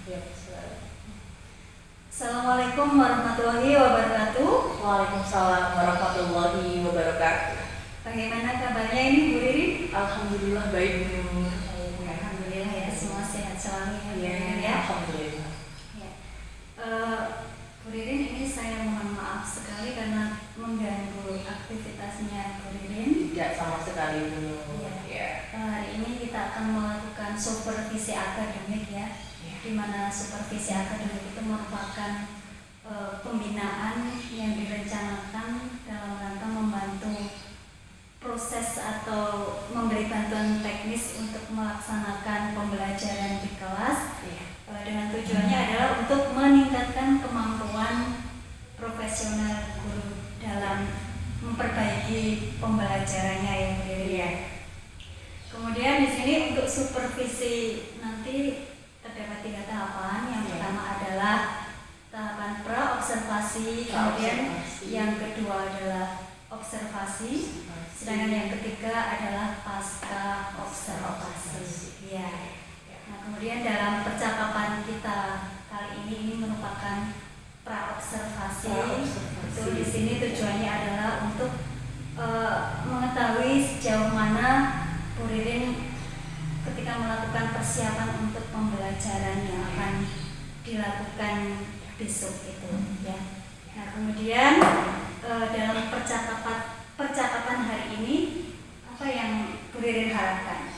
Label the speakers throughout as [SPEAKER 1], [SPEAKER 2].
[SPEAKER 1] Ya,
[SPEAKER 2] Assalamualaikum warahmatullahi wabarakatuh.
[SPEAKER 1] Waalaikumsalam warahmatullahi wabarakatuh.
[SPEAKER 2] Bagaimana kabarnya ini Bu Ririn?
[SPEAKER 1] Alhamdulillah baik Bu.
[SPEAKER 2] Alhamdulillah ya, semua sehat selalu
[SPEAKER 1] Ya, alhamdulillah.
[SPEAKER 2] Ya. Bu Ririn, ini saya mohon maaf sekali karena mengganggu aktivitasnya Bu Ririn.
[SPEAKER 1] Tidak sama sekali Bu.
[SPEAKER 2] Ya. Hari ini kita akan melakukan supervisi akademik ya. Di mana supervisi akademik itu merupakan pembinaan yang direncanakan dalam rangka membantu proses atau memberi bantuan teknis untuk melaksanakan pembelajaran di kelas dengan tujuannya adalah untuk meningkatkan kemampuan profesional guru dalam memperbaiki pembelajarannya ya. Kemudian di sini untuk supervisi nanti terdapat 3 tahapan. Yang pertama adalah tahapan pra-observasi, kemudian yang kedua adalah observasi, sedangkan yang ketiga adalah pasca observasi. Ya. Nah, kemudian dalam percakapan kita kali ini merupakan pra-observasi. Itu di sini tujuannya adalah untuk mengetahui sejauh mana Bu Ririn ketika melakukan persiapan untuk pembelajaran yang akan dilakukan besok itu ya. Nah, kemudian dalam percakapan hari ini apa yang Bu Ririn harapkan?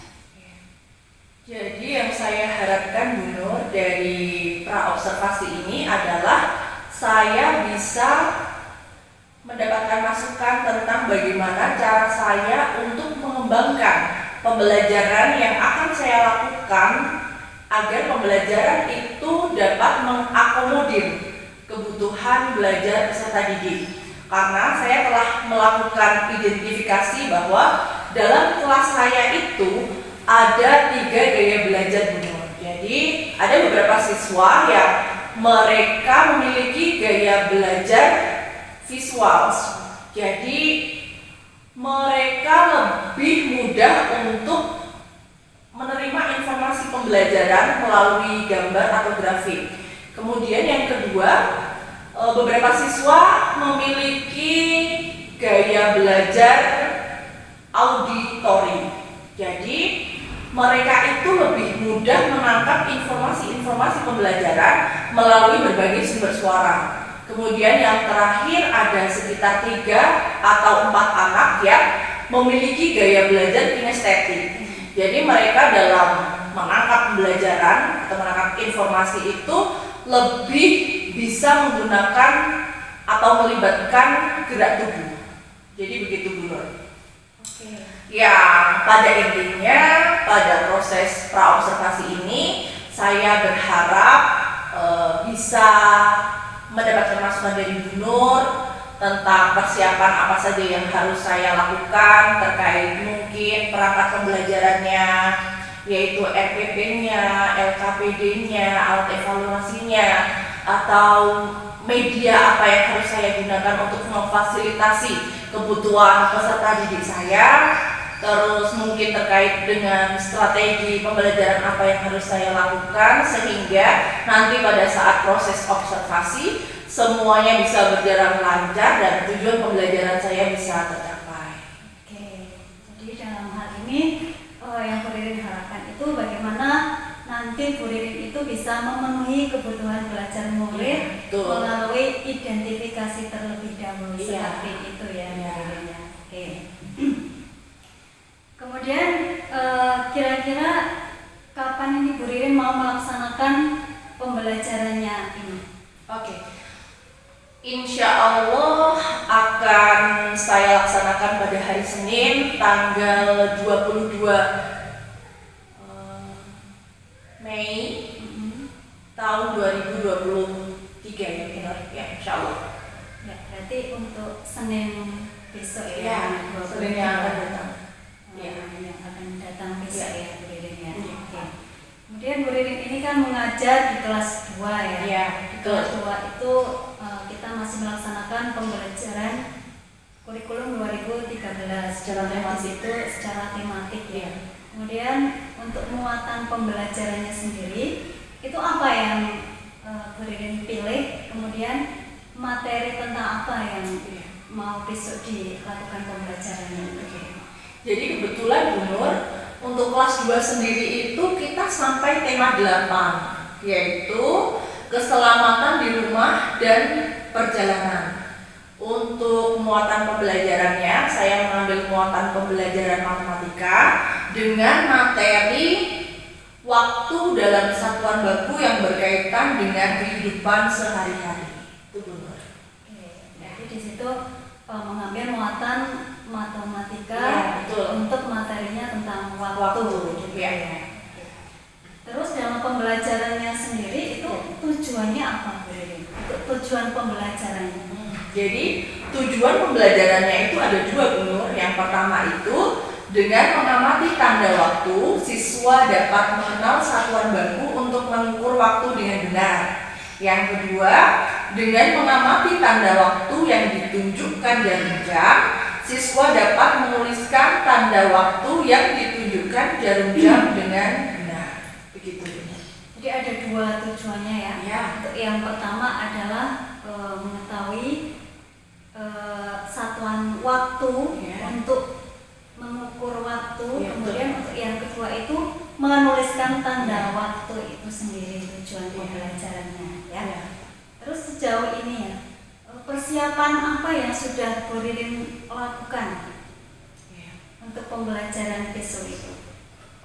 [SPEAKER 1] Jadi yang saya harapkan Bu Nur dari pra-observasi ini adalah saya bisa mendapatkan masukan tentang bagaimana cara saya untuk mengembangkan pembelajaran yang akan saya lakukan agar pembelajaran itu dapat mengakomodir kebutuhan belajar peserta didik. Karena saya telah melakukan identifikasi bahwa dalam kelas saya itu ada 3 gaya belajar Bu Nur. Jadi ada beberapa siswa yang mereka memiliki gaya belajar visual. Jadi mereka lebih mudah untuk menerima informasi pembelajaran melalui gambar atau grafik. Kemudian yang kedua, beberapa siswa memiliki gaya belajar auditory. Jadi mereka itu lebih mudah menangkap informasi-informasi pembelajaran melalui berbagai sumber suara. Kemudian yang terakhir ada sekitar 3 atau 4 anak yang memiliki gaya belajar kinestetik. Jadi mereka dalam menangkap pembelajaran atau menangkap informasi itu lebih bisa menggunakan atau melibatkan gerak tubuh. Jadi begitu Bu Nur. Ya, pada intinya pada proses pra-observasi ini saya berharap bisa mendapatkan masukan dari Bu Nur tentang persiapan apa saja yang harus saya lakukan terkait mungkin perangkat pembelajarannya, yaitu RPP-nya, LKPD-nya, alat evaluasinya, atau media apa yang harus saya gunakan untuk memfasilitasi kebutuhan peserta didik saya. Terus mungkin terkait dengan strategi pembelajaran apa yang harus saya lakukan sehingga nanti pada saat proses observasi semuanya bisa berjalan lancar dan tujuan pembelajaran saya bisa tercapai.
[SPEAKER 2] Oke, jadi dalam hal ini yang Bu Ririn harapkan itu bagaimana nanti Bu Ririn itu bisa memenuhi kebutuhan belajar murid melalui identifikasi terlebih dahulu seperti itu ya Bu Ririn ya. Oke. Kemudian kira-kira kapan ini Bu Ririn mau melaksanakan pembelajarannya ini?
[SPEAKER 1] Oke. Insya Allah akan saya laksanakan pada hari Senin tanggal 22 Mei tahun 2023 ya, insya Allah.
[SPEAKER 2] Ya, berarti untuk Senin besok
[SPEAKER 1] ya, Senin yang akan datang.
[SPEAKER 2] Yang akan datang besok ya Bu Ririn ya. Oke. Kemudian Bu Ririn ini kan mengajar di kelas 2 ya.
[SPEAKER 1] Iya,
[SPEAKER 2] di kelas 2 itu kita masih melaksanakan pembelajaran kurikulum 2013 secara tematik ya. Kemudian untuk muatan pembelajarannya sendiri itu apa yang Bu Ririn pilih, kemudian materi tentang apa yang mau besok dilakukan pembelajarannya?
[SPEAKER 1] Jadi kebetulan Bu Nur, untuk kelas 2 sendiri itu kita sampai tema 8, yaitu keselamatan di rumah dan perjalanan. Untuk muatan pembelajarannya, saya mengambil muatan pembelajaran matematika dengan materi waktu dalam satuan baku yang berkaitan dengan kehidupan sehari-hari. Itu benar.
[SPEAKER 2] Jadi di situ mengambil muatan matematika untuk materinya tentang waktu.
[SPEAKER 1] Ya.
[SPEAKER 2] Terus dalam pembelajarannya sendiri itu tujuannya apa, Bu Ririn? Untuk tujuan pembelajarannya?
[SPEAKER 1] Jadi tujuan pembelajarannya itu ada 2, Bu Nur. Yang pertama itu dengan mengamati tanda waktu, siswa dapat mengenal satuan baku untuk mengukur waktu dengan benar. Yang kedua, dengan mengamati tanda waktu yang ditunjukkan jarum jam, siswa dapat menuliskan tanda waktu yang ditunjukkan jarum jam dengan benar. Begitu.
[SPEAKER 2] Jadi ada 2 tujuannya ya. Untuk yang pertama adalah mengetahui satuan waktu untuk mengukur waktu. Kemudian untuk yang kedua itu menuliskan tanda waktu itu sendiri, tujuan pembelajarannya ya. Terus sejauh ini ya, persiapan apa yang sudah Bu Ririn lakukan untuk pembelajaran besok itu?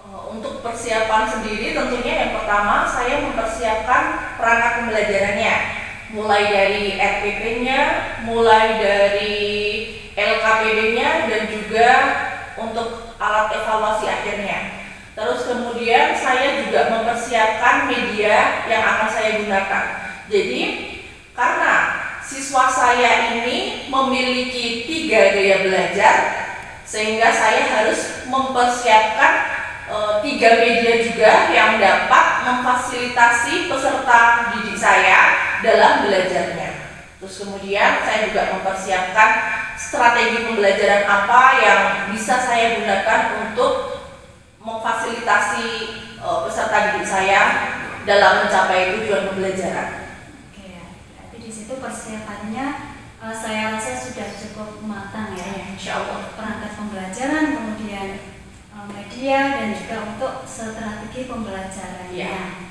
[SPEAKER 1] Untuk persiapan sendiri tentunya yang pertama saya mempersiapkan perangkat pembelajarannya, mulai dari RPP-nya, mulai dari LKPD-nya, dan juga untuk alat evaluasi akhirnya. Terus kemudian saya juga mempersiapkan media yang akan saya gunakan. Jadi karena siswa saya ini memiliki 3 gaya belajar, sehingga saya harus mempersiapkan 3 media juga yang dapat memfasilitasi peserta didik saya dalam belajarnya. Terus kemudian saya juga mempersiapkan strategi pembelajaran apa yang bisa saya gunakan untuk memfasilitasi peserta didik saya dalam mencapai tujuan pembelajaran.
[SPEAKER 2] Oke, berarti di situ persiapannya saya rasa sudah cukup matang ya.
[SPEAKER 1] Insya Allah.
[SPEAKER 2] Perangkat pembelajaran, kemudian media, dan juga untuk strategi pembelajaran. Ya.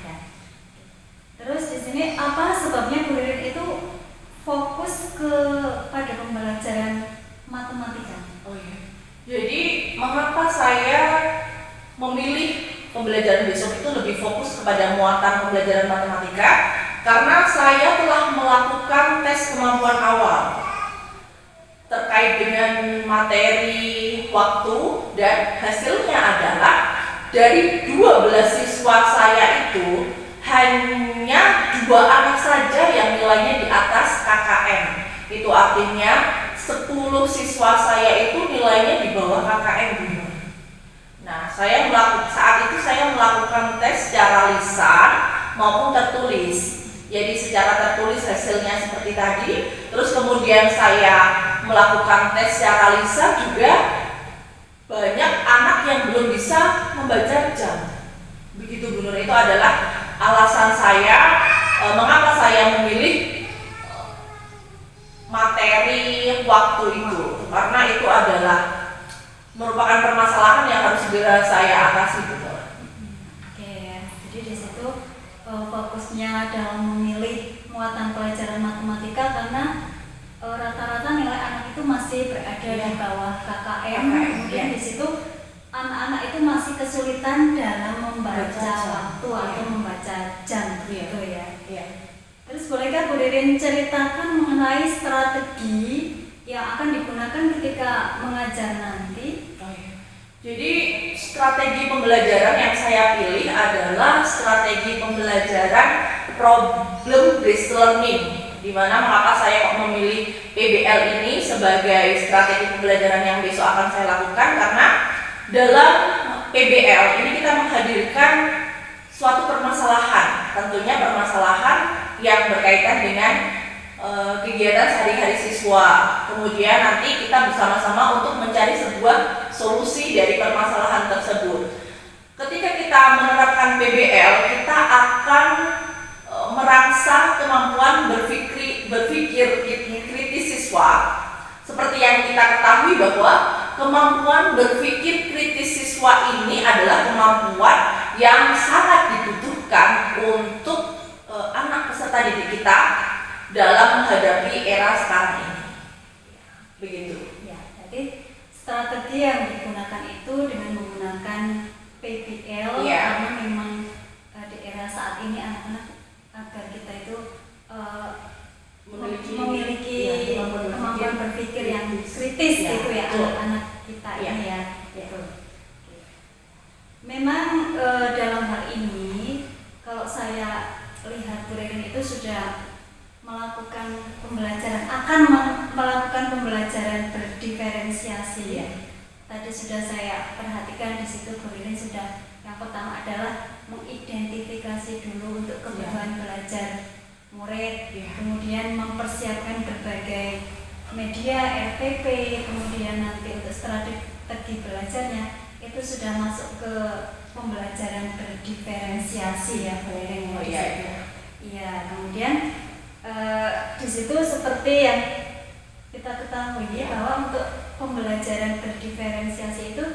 [SPEAKER 2] Terus di sini apa sebabnya Bu Ririn itu fokus pada pembelajaran matematika?
[SPEAKER 1] Jadi mengapa saya memilih pembelajaran besok itu lebih fokus kepada muatan pembelajaran matematika? Karena saya telah melakukan tes kemampuan awal terkait dengan materi waktu, dan hasilnya adalah dari 12 siswa saya itu hanya 2 anak saja yang nilainya di atas KKM. Itu artinya 10 siswa saya itu nilainya di bawah KKM. Nah, saat itu saya melakukan tes secara lisan maupun tertulis. Jadi secara tertulis hasilnya seperti tadi. Terus kemudian saya melakukan tes secara lisan juga, banyak anak yang belum bisa membaca jam. Begitu Bu Nur, itu adalah alasan saya mengapa saya memilih materi waktu itu. Karena itu adalah merupakan permasalahan yang harus segera saya atasi, Bu Nur.
[SPEAKER 2] Oke, jadi di situ fokusnya dalam memilih muatan pelajaran matematika karena rata-rata nilai anak itu masih berada di bawah KKM. Kemudian di situ anak-anak itu masih kesulitan dalam membaca waktu atau membaca jam gitu ya. Terus bolehkah Bu Ririn ceritakan mengenai strategi yang akan digunakan ketika mengajar nanti?
[SPEAKER 1] Jadi strategi pembelajaran yang saya pilih adalah strategi pembelajaran problem based learning. Di mana mengapa saya memilih PBL ini sebagai strategi pembelajaran yang besok akan saya lakukan? Karena dalam PBL ini kita menghadirkan suatu permasalahan, tentunya permasalahan yang berkaitan dengan kegiatan sehari-hari siswa. Kemudian nanti kita bersama-sama untuk mencari sebuah solusi dari permasalahan tersebut. Ketika kita menerapkan PBL, kita akan merangsang kemampuan berpikir kritis siswa. Seperti yang kita ketahui bahwa kemampuan berpikir kritis siswa ini adalah kemampuan yang sangat dibutuhkan untuk anak peserta didik kita dalam menghadapi era sekarang ini. Begitu.
[SPEAKER 2] Ya, jadi strategi yang digunakan itu dengan menggunakan PBL karena memang di era saat ini anak-anak agar kita itu memiliki kemampuan berpikir yang kritis gitu ya, anak-anak kita ini ya. Gitu. Memang dalam hal ini kalau saya lihat Bu Ririn itu sudah melakukan pembelajaran, akan melakukan pembelajaran berdiferensiasi ya. Tadi sudah saya perhatikan di situ Bu Ririn sudah, yang pertama adalah mengidentifikasi dulu untuk kebutuhan belajar murid, kemudian mempersiapkan berbagai media RPP, kemudian nanti untuk strategi belajarnya itu sudah masuk ke pembelajaran berdiferensiasi ya Bu Ririn. Iya, kemudian di situ seperti yang kita ketahui bahwa untuk pembelajaran berdiferensiasi itu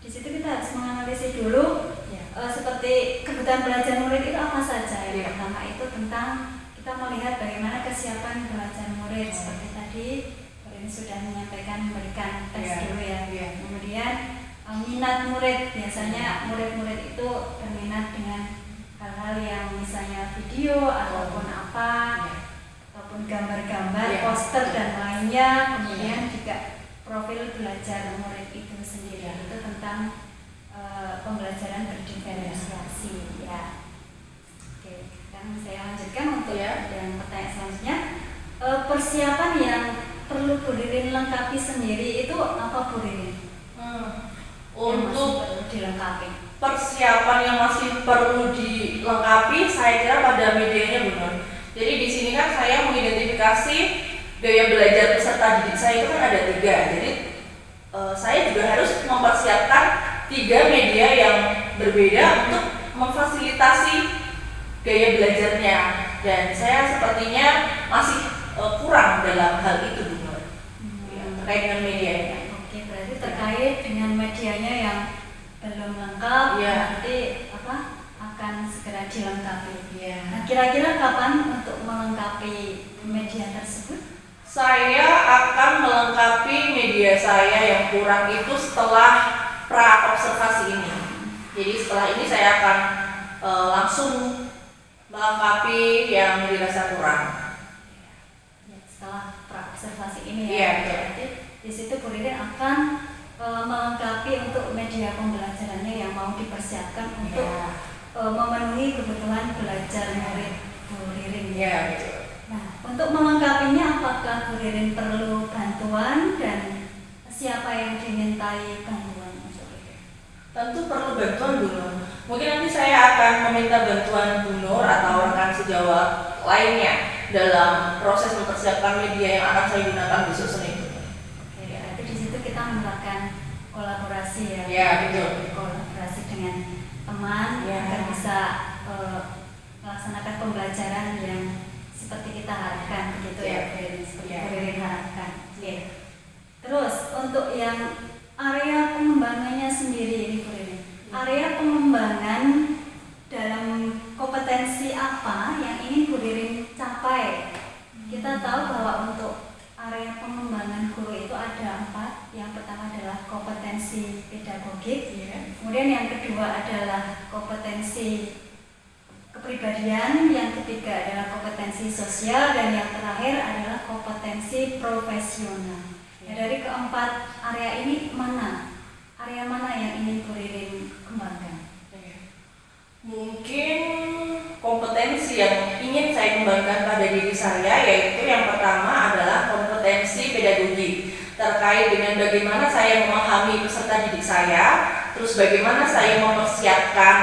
[SPEAKER 2] di situ kita harus menganalisis dulu seperti kebutuhan belajar murid itu apa saja. Yang pertama itu tentang kita melihat bagaimana kesiapan belajar murid seperti tadi ini sudah menyampaikan, memberikan tes dulu ya. Kemudian minat murid, biasanya murid-murid itu berminat dengan hal-hal yang misalnya video ataupun apa, ataupun gambar-gambar, poster dan lainnya. Kemudian juga profil belajar murid itu sendiri itu tentang pembelajaran berdiferensiasi ya. Oke, sekarang saya lanjutkan untuk yang pertanyaan selanjutnya. Persiapan yang perlu Bu Ririn lengkapi sendiri itu apa Bu Ririn?
[SPEAKER 1] Untuk
[SPEAKER 2] dilengkapi.
[SPEAKER 1] Persiapan yang masih perlu dilengkapi, saya kira pada medianya benar. Jadi di sini kan saya mengidentifikasi gaya belajar peserta didik saya itu kan ada 3. Jadi saya juga harus mempersiapkan 3 media yang berbeda untuk memfasilitasi gaya belajarnya. Dan saya sepertinya masih kurang dalam hal itu benar. Terkait dengan medianya.
[SPEAKER 2] Oke, berarti terkait dengan medianya yang belum lengkap, nanti akan segera dilengkapi. Nah, kira-kira kapan untuk melengkapi media tersebut?
[SPEAKER 1] Saya akan melengkapi media saya yang kurang itu setelah pra observasi ini. Jadi setelah ini saya akan langsung melengkapi yang dirasa kurang.
[SPEAKER 2] Setelah pra observasi ini
[SPEAKER 1] berarti
[SPEAKER 2] di situ Bu Ririn akan melengkapi untuk media pembelajarannya yang mau dipersiapkan untuk memenuhi kebutuhan belajar murid Bu Ririn.
[SPEAKER 1] Betul.
[SPEAKER 2] Nah, untuk melengkapinya apakah Bu Ririn perlu bantuan dan siapa yang dimintai bantuan untuk itu?
[SPEAKER 1] Tentu perlu bantuan Bu Nur. Mungkin nanti saya akan meminta bantuan Bu Nur atau rekan sejawat lainnya dalam proses mempersiapkan media yang akan saya gunakan besok Senin.
[SPEAKER 2] Berarti di situ kita menerapkan kolaborasi
[SPEAKER 1] betul.
[SPEAKER 2] Kolaborasi dengan teman agar bisa melaksanakan pembelajaran yang seperti kita harapkan, begitu seperti Bu Ririn harapkan. Terus untuk yang area pengembangannya sendiri ini Bu Ririn, area pengembangan dalam kompetensi apa yang ingin Bu Ririn capai? Kita tahu bahwa untuk area pengembangan guru itu ada 4. Yang pertama adalah kompetensi pedagogik, kemudian yang kedua adalah kompetensi kepribadian, yang ketiga adalah kompetensi sosial, dan yang terakhir adalah kompetensi profesional. Dari keempat area ini area mana yang ingin Bu Ririn kembangkan?
[SPEAKER 1] Mungkin kompetensi yang ingin saya kembangkan pada diri saya yaitu yang pertama adalah kompetensi pedagogi terkait dengan bagaimana saya memahami peserta didik saya, terus bagaimana saya mempersiapkan,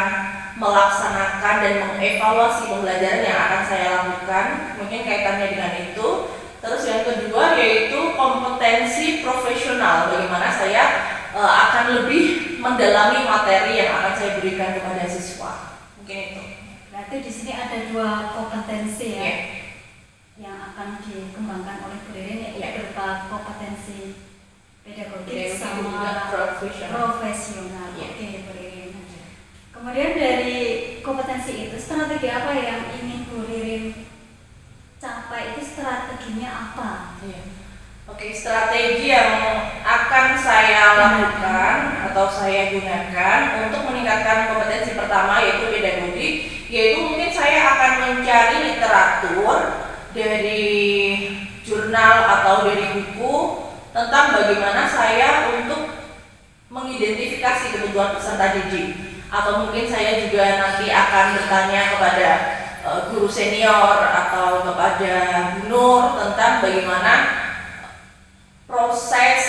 [SPEAKER 1] melaksanakan dan mengevaluasi pembelajaran yang akan saya lakukan, mungkin kaitannya dengan itu. Terus yang kedua yaitu kompetensi profesional, bagaimana saya akan lebih mendalami materi yang akan saya berikan kepada siswa. Mungkin itu.
[SPEAKER 2] Berarti di sini ada 2 kompetensi ya,
[SPEAKER 1] Yeah.
[SPEAKER 2] yang akan dikembangkan oleh Bu Ririn, yaitu
[SPEAKER 1] Yeah.
[SPEAKER 2] berupa kompetensi pedagogik
[SPEAKER 1] Pedagogik
[SPEAKER 2] sama
[SPEAKER 1] juga profesional. Yeah.
[SPEAKER 2] Oke, Bu Ririn. Kemudian dari kompetensi itu, strategi apa yang ingin Bu Ririn capai, itu strateginya apa?
[SPEAKER 1] Iya. Oke, strategi yang akan saya lakukan atau saya gunakan untuk meningkatkan kompetensi pertama yaitu pedagogik, yaitu mungkin saya akan mencari literatur dari jurnal atau dari buku tentang bagaimana saya untuk mengidentifikasi kebutuhan peserta didik, atau mungkin saya juga nanti akan bertanya kepada guru senior atau kepada Bu Nur tentang bagaimana proses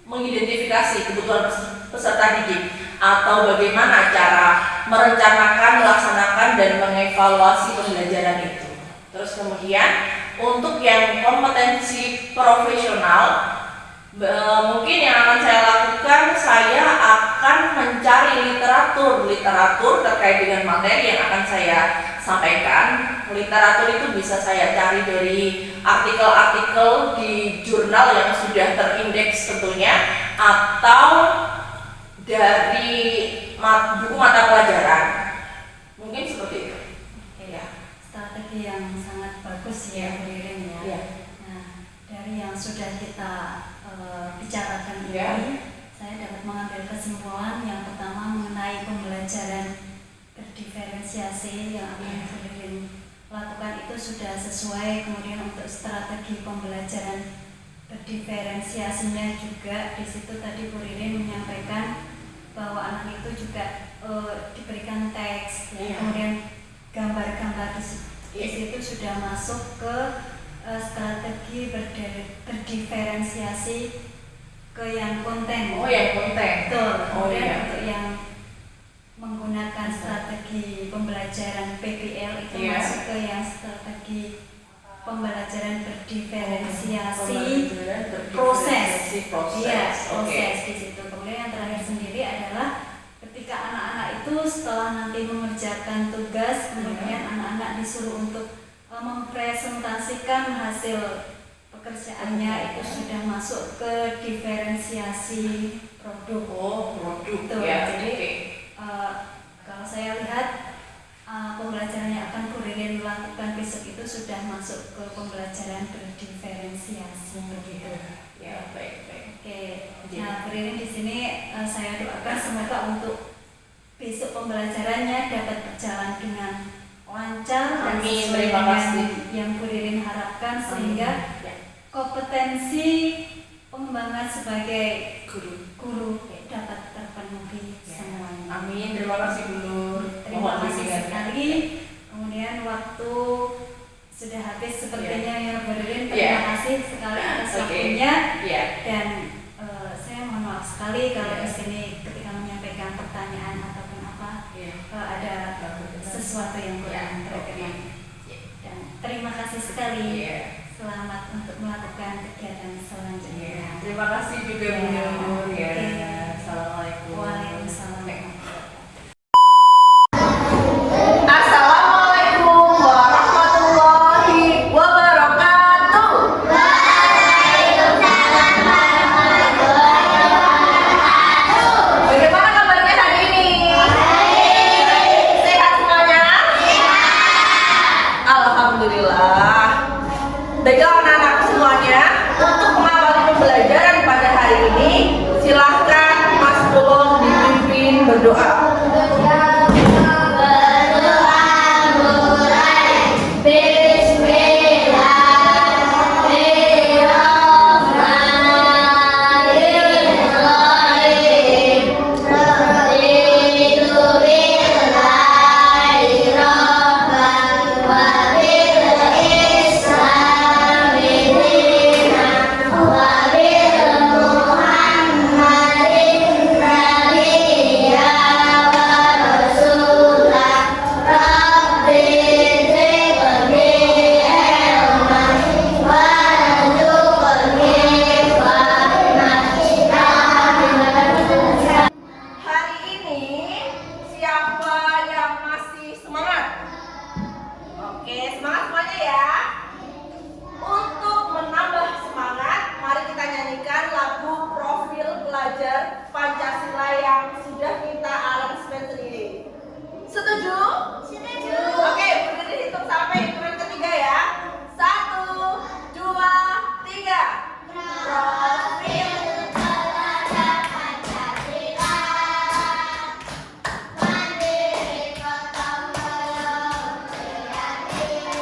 [SPEAKER 1] mengidentifikasi kebutuhan peserta didik, atau bagaimana cara merencanakan, melaksanakan, dan mengevaluasi pembelajaran itu. Terus kemudian untuk yang kompetensi profesional, mungkin yang akan saya lakukan, saya akan mencari literatur terkait dengan materi yang akan saya sampaikan. Literatur itu bisa saya cari dari artikel-artikel di jurnal yang sudah terindeks tentunya, atau dari buku mata pelajaran. Mungkin seperti itu.
[SPEAKER 2] Ya, strategi yang sangat bagus ya, Bu Ririn ya.
[SPEAKER 1] Ya.
[SPEAKER 2] Nah, dari yang sudah kita bicarakan ini,
[SPEAKER 1] Ya.
[SPEAKER 2] saya dapat mengambil kesimpulan yang pertama mengenai pembelajaran berdiferensiasi yang akan Bu Ririn lakukan itu sudah sesuai. Kemudian untuk strategi pembelajaran berdiferensiasinya juga di situ tadi Bu Ririn menyampaikan bahwa anak itu juga diberikan teks, ya. Kemudian gambar-gambar di situ sudah masuk ke strategi berdiferensiasi ke yang konten.
[SPEAKER 1] Oh, yang konten.
[SPEAKER 2] Betul. Kemudian
[SPEAKER 1] iya.
[SPEAKER 2] untuk yang menggunakan strategi pembelajaran PPL itu masuk ke yang strategi pembelajaran berdiferensiasi proses. Iya, proses di situ. Kemudian yang terakhir sendiri adalah ketika anak-anak itu setelah nanti mengerjakan tugas, kemudian anak-anak disuruh untuk mempresentasikan hasil pekerjaannya, itu sudah masuk ke diferensiasi produk.
[SPEAKER 1] Oh, produk.
[SPEAKER 2] Itu.
[SPEAKER 1] Ya,
[SPEAKER 2] Jadi kalau saya lihat pembelajaran yang akan Bu Ririn lakukan besok itu sudah masuk ke pembelajaran berdiferensiasi begitu.
[SPEAKER 1] Ya, baik.
[SPEAKER 2] Oke. Nah, Bu Ririn di sini saya doakan semoga untuk besok pembelajarannya dapat berjalan dengan lancar dan sesuai dengan yang Bu Ririn harapkan, sehingga kompetensi pengembangan sebagai guru dapat terpenuhi semuanya.
[SPEAKER 1] Amin. Terima kasih Bu Nur.
[SPEAKER 2] Terima kasih sekali. Kemudian waktu sudah habis sepertinya ya Bu Ririn. Terima kasih sekali atas waktunya. Dan saya mohon maaf sekali kalau di sini ketika menyampaikan pertanyaan ataupun apa ada sesuatu yang kurang berkenan. Dan terima kasih sekali. Selamat untuk melakukan kegiatan selanjutnya.
[SPEAKER 1] Terima kasih juga Bu Nur. Assalamualaikum.
[SPEAKER 2] Waalaikumsalam.
[SPEAKER 1] Assalamualaikum warahmatullahi wabarakatuh. Bagaimana kabarnya hari ini? Sehat semuanya? Alhamdulillah. Baiklah anak-anak semuanya, untuk mengawali pembelajaran pada hari ini, silahkan Mas Pulung dipimpin berdoa.
[SPEAKER 3] Wa
[SPEAKER 1] Oke, semangat semuanya ya. Untuk menambah semangat, mari kita nyanyikan lagu Profil Pelajar Pancasila yang sudah kita aransemen sendiri. Setuju? Setuju. Oke, berdiri hitung sampai hitungan ketiga ya. 1, 2, 3. Profil Pelajar Pancasila, mandiri, gotong royong, kebinekaan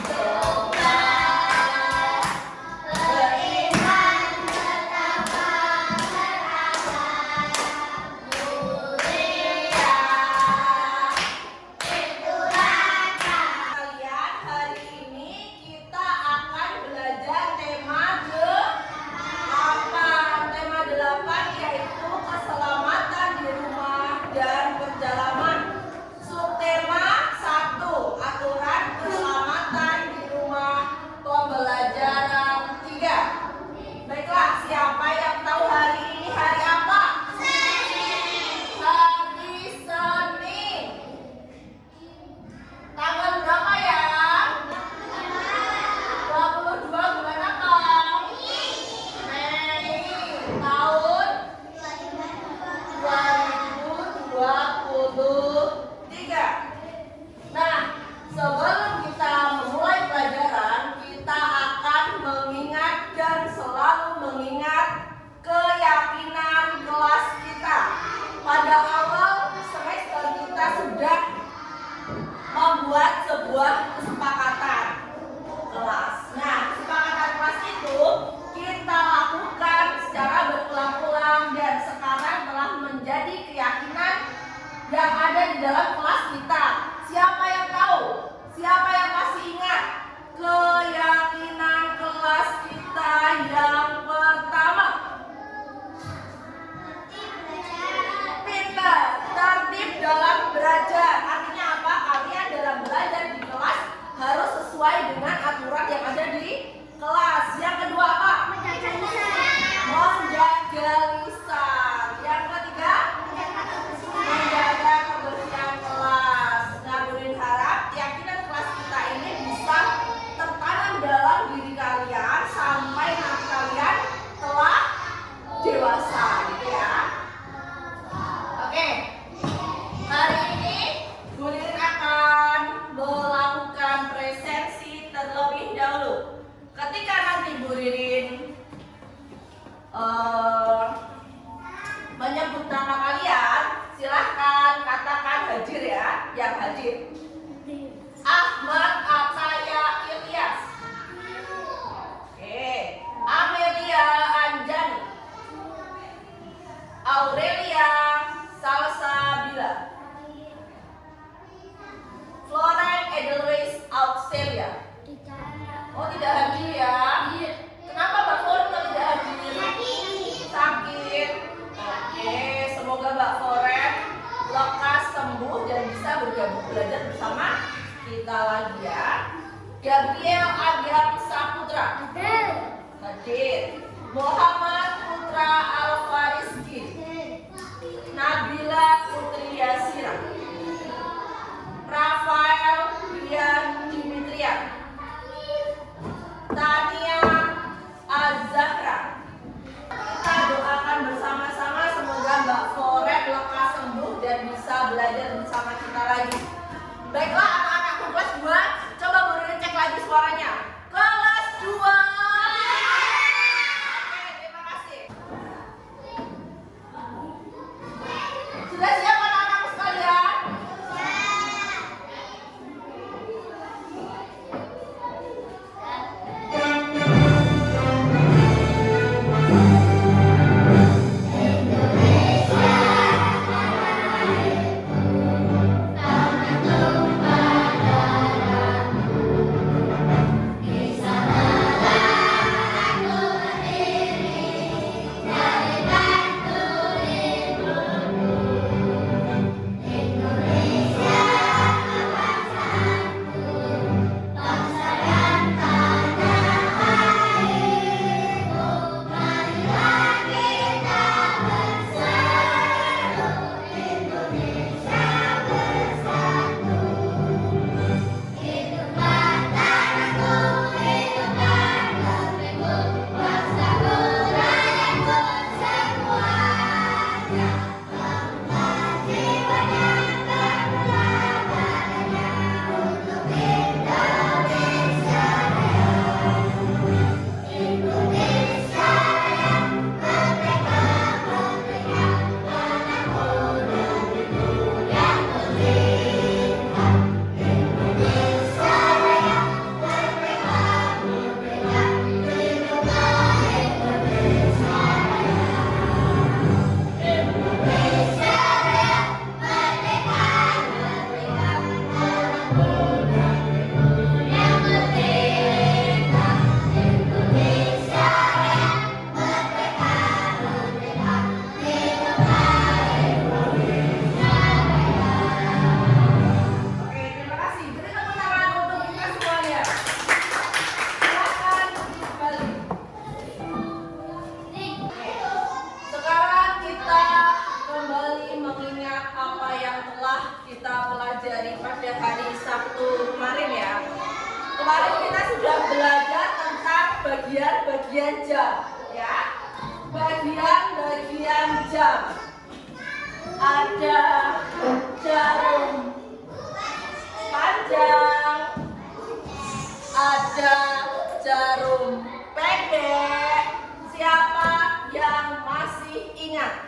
[SPEAKER 1] tunggal, beriman betapa beragam budaya. Itulah kalian, hari ini kita akan belajar tema 8. Tema 8 yaitu keselamatan di rumah dan perjalanan. Subtema 1, aturan keselamatan di rumah pembelajaran 3. Baiklah, siapa yang tahu hari ini hari apa? Hari Senin. Tanggal berapa ya? 22 bulan apa? Mei tahun 2023. Nah, sebelum kita memulai pelajaran, kita akan mengingat dan selalu mengingat keyakinan kelas kita. Pada awal semester kita sudah membuat sebuah kesepakatan kelas. Nah, kesepakatan kelas itu kita lakukan secara berulang-ulang dan sekarang telah menjadi keyakinan yang ada di dalam kelas kita. Siapa yang tahu? Siapa yang masih ingat keyakinan kelas kita yang pertama? Pintar, tertib dalam belajar. Artinya apa? Kalian dalam belajar di kelas harus sesuai dengan aturan yang ada di kelas. Yang kedua apa? Menjaga lisan. Yang ketiga? Menjaga kebersihan kelas. Nah, Burin harap keyakinan kelas kita ini bisa tertanam dalam diri kalian sampai nanti kalian telah dewasa, gitu ya. Oke, hari ini Bu Lirin akan melakukan presensi terlebih dahulu. Ketika nanti Bu Lirin menyebut nama kalian, silahkan katakan hadir ya, yang hadir. Ahmad Ataya Ilyas. Oke, Amelia Anjani. Aurelia Salsabila. Floren Edelweiss Auxelia. Oh, tidak hadir ya? Kenapa Mbak Floren tidak hadir? Sakit. Oke, semoga Mbak Floren lekas sembuh dan bisa bergabung belajar bersama kita lagi ya. Gabriel Agiam Saputra. Hadir. Muhammad Putra Alfariski. Nabila Putri Yasira. Rafael Rian Dimitrian. Tania Azahra. Kita doakan bersama-sama semoga Mbak Floret lekas sembuh dan bisa belajar bersama kita lagi. Baiklah anak-anakku kelas 2, coba Bu Ririn cek lagi suaranya. Kelas 2. Oke, terima kasih. Sudah siap anak-anakku sekalian? apa yang telah kita pelajari pada hari Sabtu kemarin ya. Kemarin kita sudah belajar tentang bagian-bagian jam ya. Bagian-bagian jam. Ada jarum panjang, ada jarum pendek. Siapa yang masih ingat?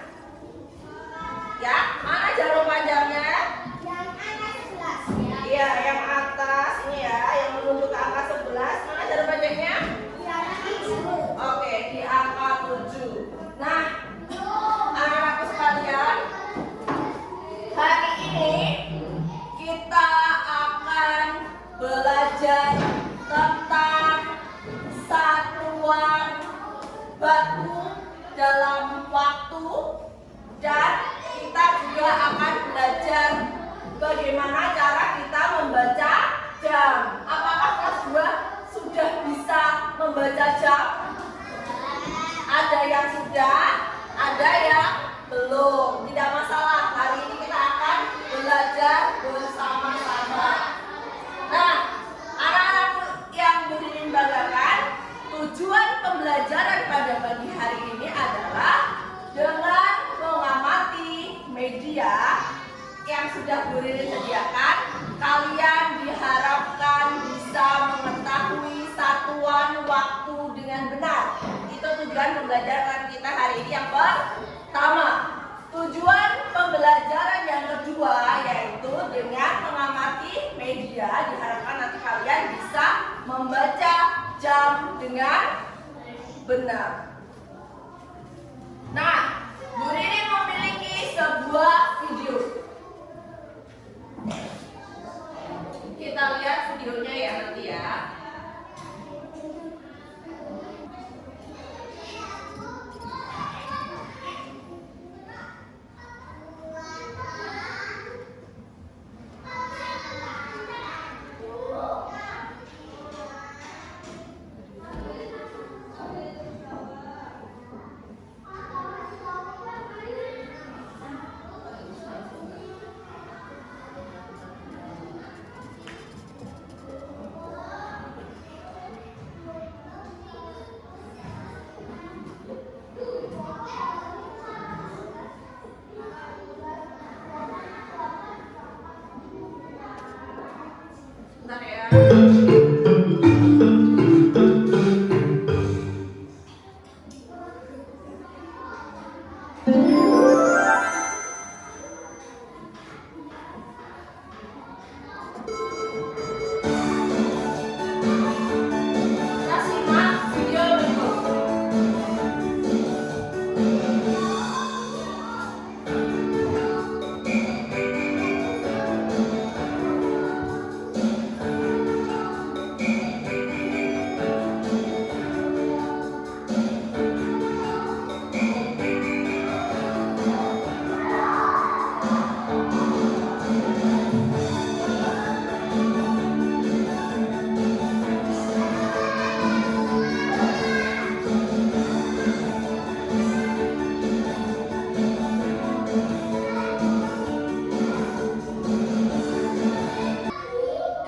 [SPEAKER 1] Ya, mana jarum panjangnya?
[SPEAKER 2] Yang atas 11 ya.
[SPEAKER 1] Iya, yang atas ini ya, yang menuju ke angka 11. Mana jarum panjangnya?
[SPEAKER 2] Yang atas 10.
[SPEAKER 1] Oke, di angka 7. Nah, anak-anakku sekalian, hari ini kita akan belajar tentang satuan baku dalam waktu, dan kita juga akan belajar bagaimana cara kita membaca jam. Apakah kelas 2 sudah bisa membaca jam? Ada yang sudah, ada yang belum. Tidak masalah, hari ini kita akan belajar bersama-sama. Nah, anak-anak yang beririn banggakan, tujuan pembelajaran pada pagi hari ini adalah dengan mengamati media yang sudah Bu Ririn sediakan, kalian diharapkan bisa mengetahui satuan waktu dengan benar. Itu tujuan pembelajaran kita hari ini yang pertama. Tujuan pembelajaran yang kedua yaitu dengan mengamati media, diharapkan nanti kalian bisa membaca jam dengan benar. Nah, Bu Ririn memiliki sebuah video. Kita lihat videonya ya nanti ya. Bentar ya. Kita simak video berikut.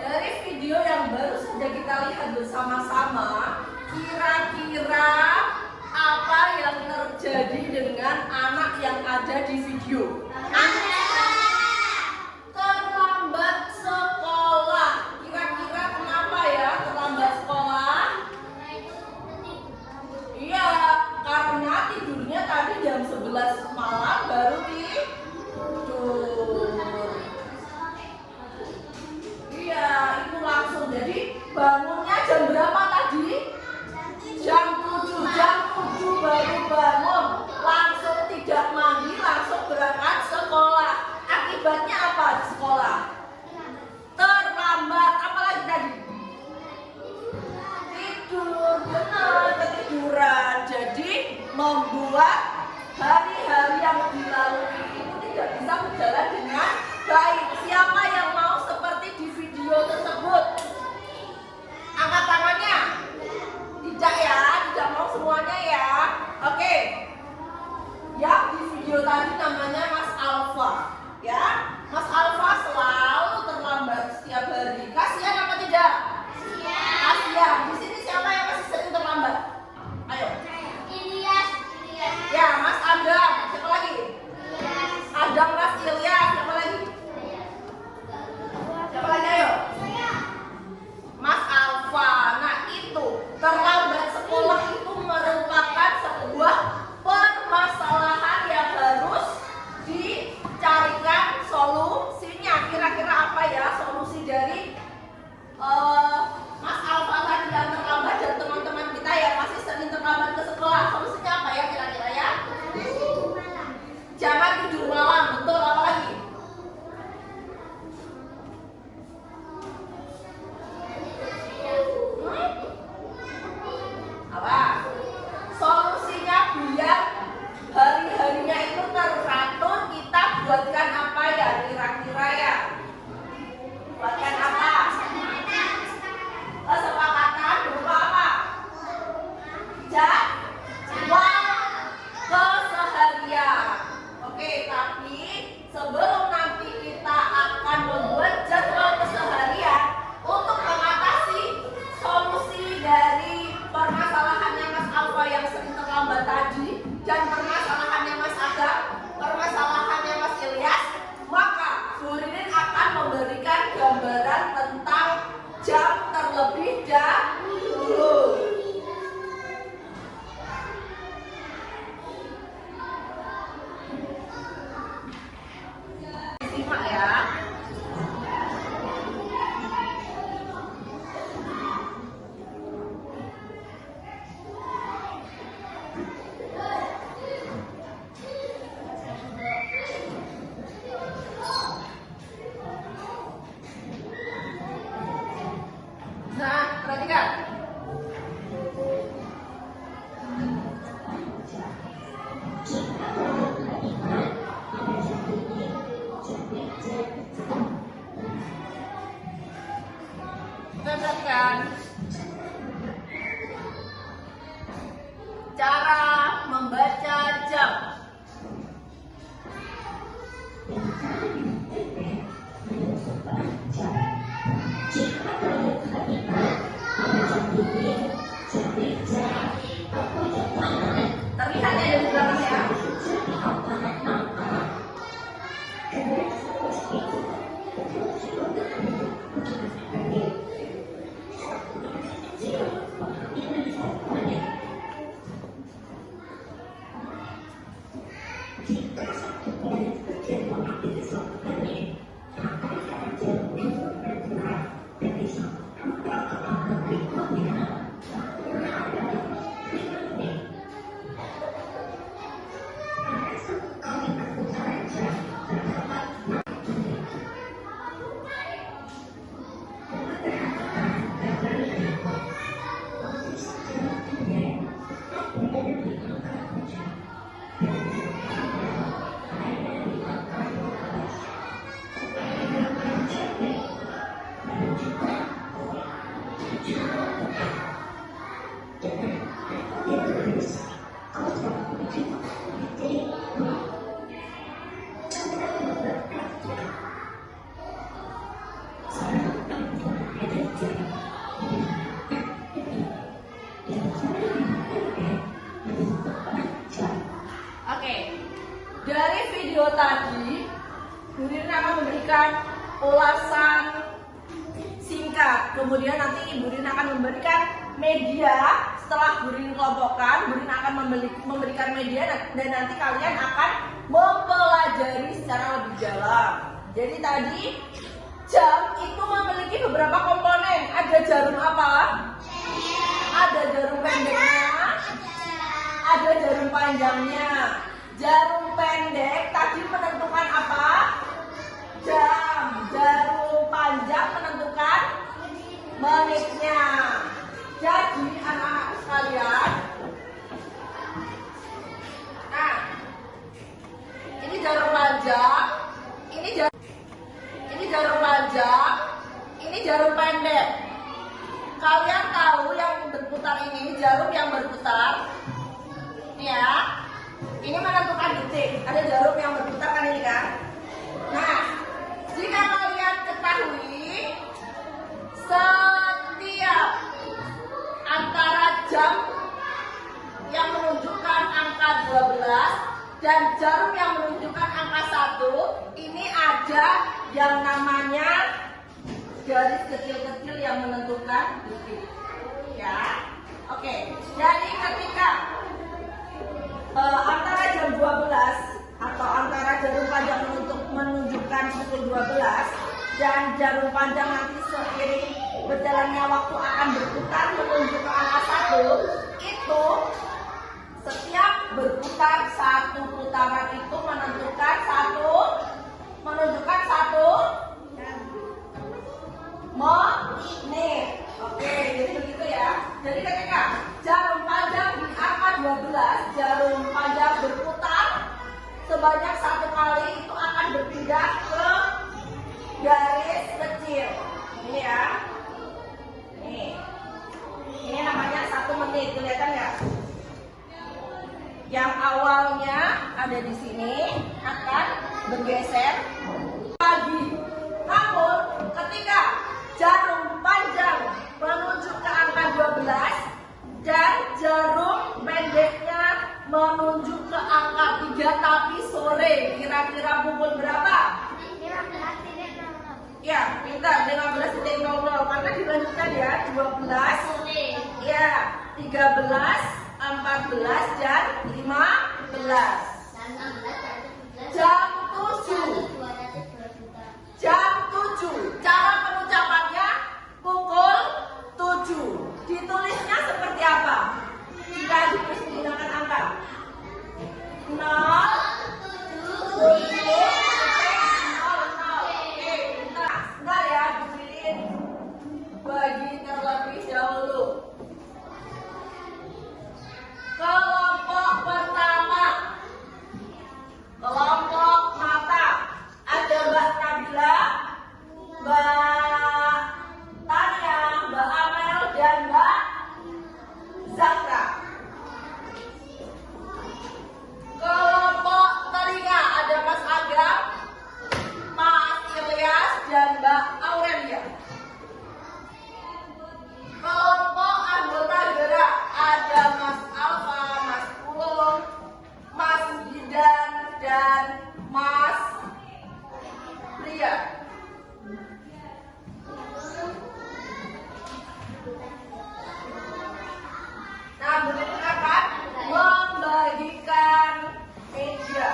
[SPEAKER 1] Dari video yang baru saja kita lihat bersama-sama, kira-kira apa yang terjadi dengan anak yang ada di video? Terlambat sekolah. Kira-kira kenapa ya terlambat sekolah? Iya, karena tidurnya tadi jam 11 malam baru tidur. Iya, itu langsung. Jadi bangunnya jam berapa tadi? Jam 7 baru bangun. Langsung tidak mandi, langsung berangkat sekolah. Akibatnya apa di sekolah? Terlambat. Apalagi tadi? Tidur, benar, ketiduran. Jadi membuat hari-hari yang dilalui itu tidak bisa berjalan dengan baik. Siapa yang mau seperti di video tersebut? Angkat tangannya. Tidak ya, tidak mau semuanya ya. Oke. Yang di video tadi namanya Mas Alfa. Ya. Perhatikan cara membaca jam. Terlihat ya dari belakangnya. Dari video tadi, Bu Ririn akan memberikan ulasan singkat. Kemudian nanti Ibu Ririn akan memberikan media. Setelah Bu Ririn kelompokkan, Bu Ririn akan memberikan media dan nanti kalian akan mempelajari secara lebih dalam. Jadi tadi jam itu memiliki beberapa komponen. Ada jarum apa? Ada jarum pendeknya, ada jarum panjangnya. Jarum pendek tadi menentukan apa? Jam. Jarum panjang menentukan menitnya. Jadi anak-anak sekalian, nah ini jarum panjang, ini jarum panjang, ini jarum pendek. Kalian tahu yang berputar ini, jarum yang berputar, ini ya. Ini menentukan detik. Ada jarum yang berputar kan ini kan? Nah, jika kalian ketahui setiap antara jam yang menunjukkan angka 12 dan jarum yang menunjukkan angka 1, ini ada yang namanya garis kecil-kecil yang menentukan detik. Ya. Oke. Jadi ketika antara jam 12 atau antara jarum panjang menunjukkan pukul 12 dan jarum panjang nanti seiring berjalannya waktu akan berputar menuju ke angka 1, itu setiap berputar satu putaran itu menunjukkan satu menit. Oke, jadi begitu ya. Jadi ketika jarum panjang di angka 12, jarum panjang berputar sebanyak 1 kali, itu akan berpindah ke garis kecil. Ini ya. Ini namanya 1 menit, kelihatan nggak? Yang awalnya ada di sini akan bergeser lagi. Namun ketika jarum panjang menuju ke angka 12 dan jarum pendeknya menuju ke angka 3 tapi sore, kira-kira pukul berapa? 15.00. Ya, pintar, 15.00 karena dilanjutkan ya, 12 sore. Ya, 13, 14 dan 15. Jam 7. Jam 7. Cara pengucapannya pukul 7. Ditulisnya seperti apa? Jika ditulis menggunakan angka 0, 7, 0, 0. Oke, bentar ya, berdiriin bagi terlebih dahulu. Kelompok pertama, kelompok mata. Ada Mbak Nabi Mbak Tania, Mbak Amel, dan Mbak Zahra. Kelompok telinga ada Mas Agam, Mas Ilyas, dan Mbak Aurelia. Kelompok anggota gerak ada Mas Alfa, Mas Ulung, Mas Gidan, dan Mas Ria. Nah, berikut akan membagikan meja.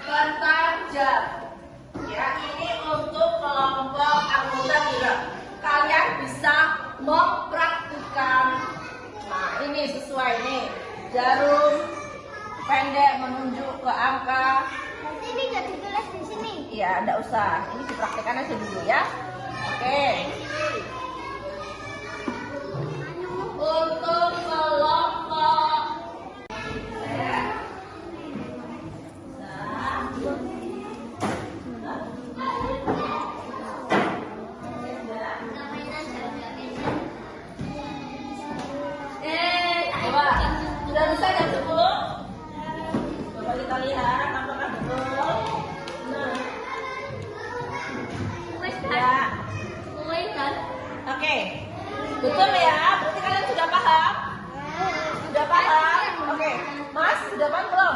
[SPEAKER 1] Tentang jam. Ya, ini untuk kelompok anggota gerak. Kalian bisa mempraktikkan. Nah, ini sesuai nih. Jarum pendek menunjuk ke angka.
[SPEAKER 3] Nanti ini nggak ditulis di sini.
[SPEAKER 1] Iya, enggak usah. Ini dipraktikkan aja dulu ya. Oke. Untuk kelompok sudah bisa jam 10? Coba kita lihat apakah betul. Nah. Ya. Oke. Betul ya? Berarti kalian sudah paham? Sudah paham? Oke. Mas, sudah paham belum?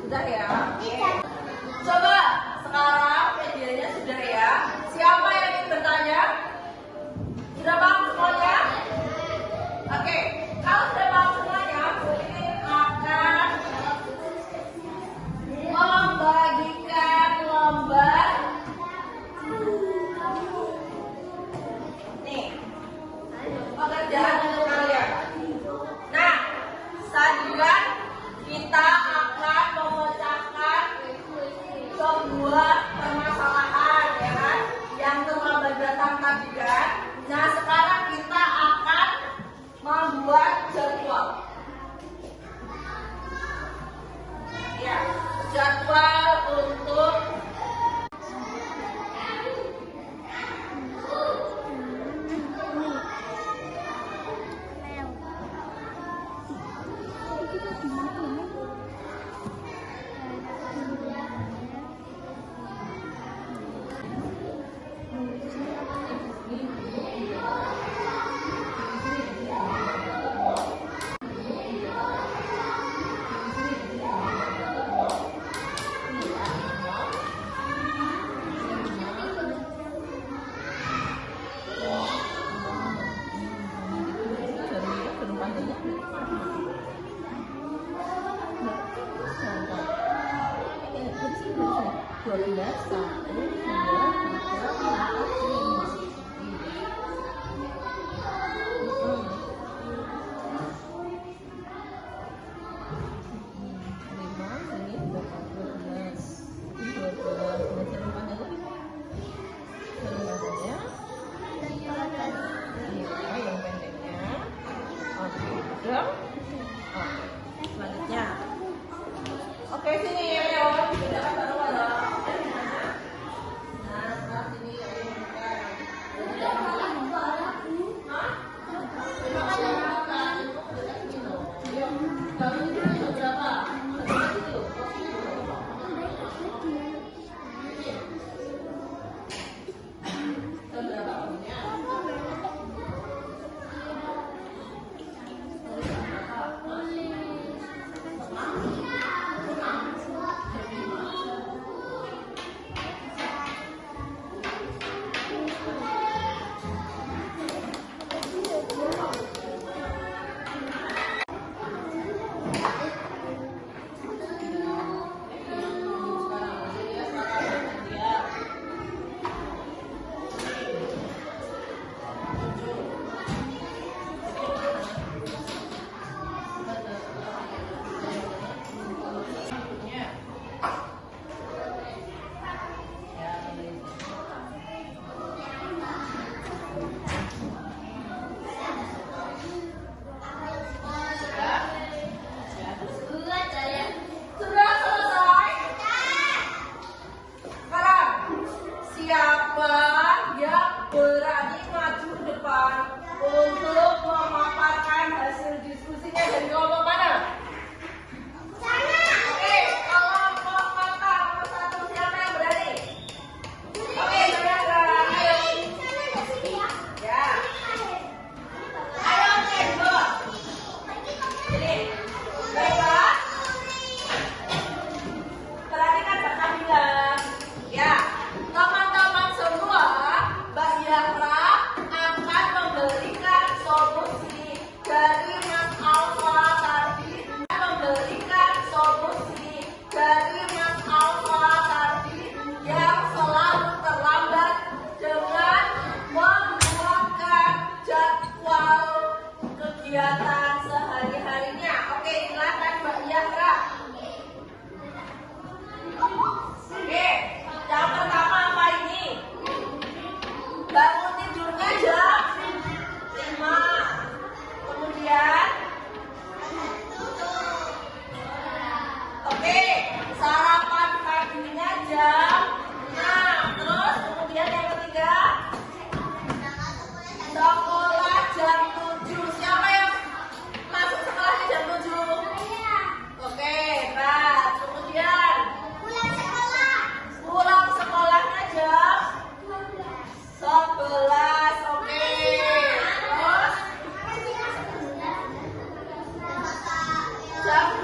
[SPEAKER 1] Sudah ya? Oke. Coba sekarang medianya sudah ya. Siapa yang ingin bertanya? Sudah paham semuanya? Oke. Kalau sudah paham semuanya, Putri akan membagikan lembar. Nih, pekerjaan untuk kalian. Nah, saat ini kan kita akan memecahkan sebuah permasalahan, ya kan, yang terlambat datang tadi kan. Nah, sekarang kita akan membuat jadwal. Ya, jadwal untuk selanjutnya. Oke, sini ya, Leon. Sudah taruh ada. Nah, sekarang sini ya.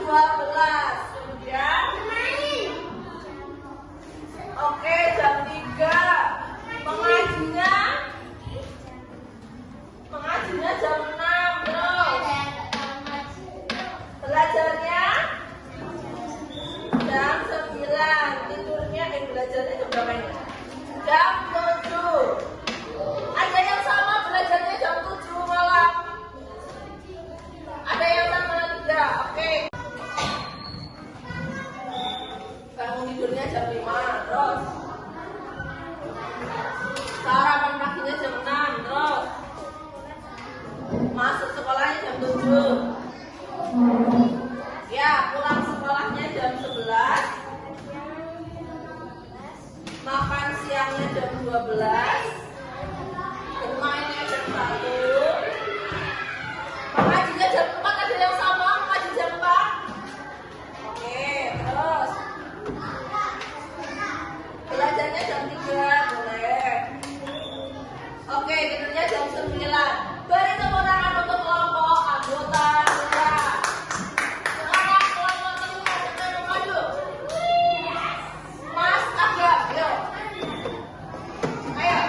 [SPEAKER 1] 12. Kemudian oke, jam 3. Mengajinya jam 6, terus belajarnya jam 9. Belajarnya jam berapa ini? Jam 7. Ada yang sama belajarnya jam 7 malam? Ada yang sama tidak? Oke. Bangun tidurnya jam 5, terus sarapan paginya jam 6, terus masuk sekolahnya jam 7. Ya, pulang sekolahnya jam 11. Makan siangnya jam 12. Bermainnya jam 1. Mengajinya jam 4. Ada yang sama mengaji jam 4? Oke, terus belajarnya jam 3, boleh. Oke, tidurnya jam 9. Beri tepuk tangan untuk kelompok anggota kelas. Sekarang kelompok kedua, siapa yang mau maju? Mas Agam, yuk. Ayo.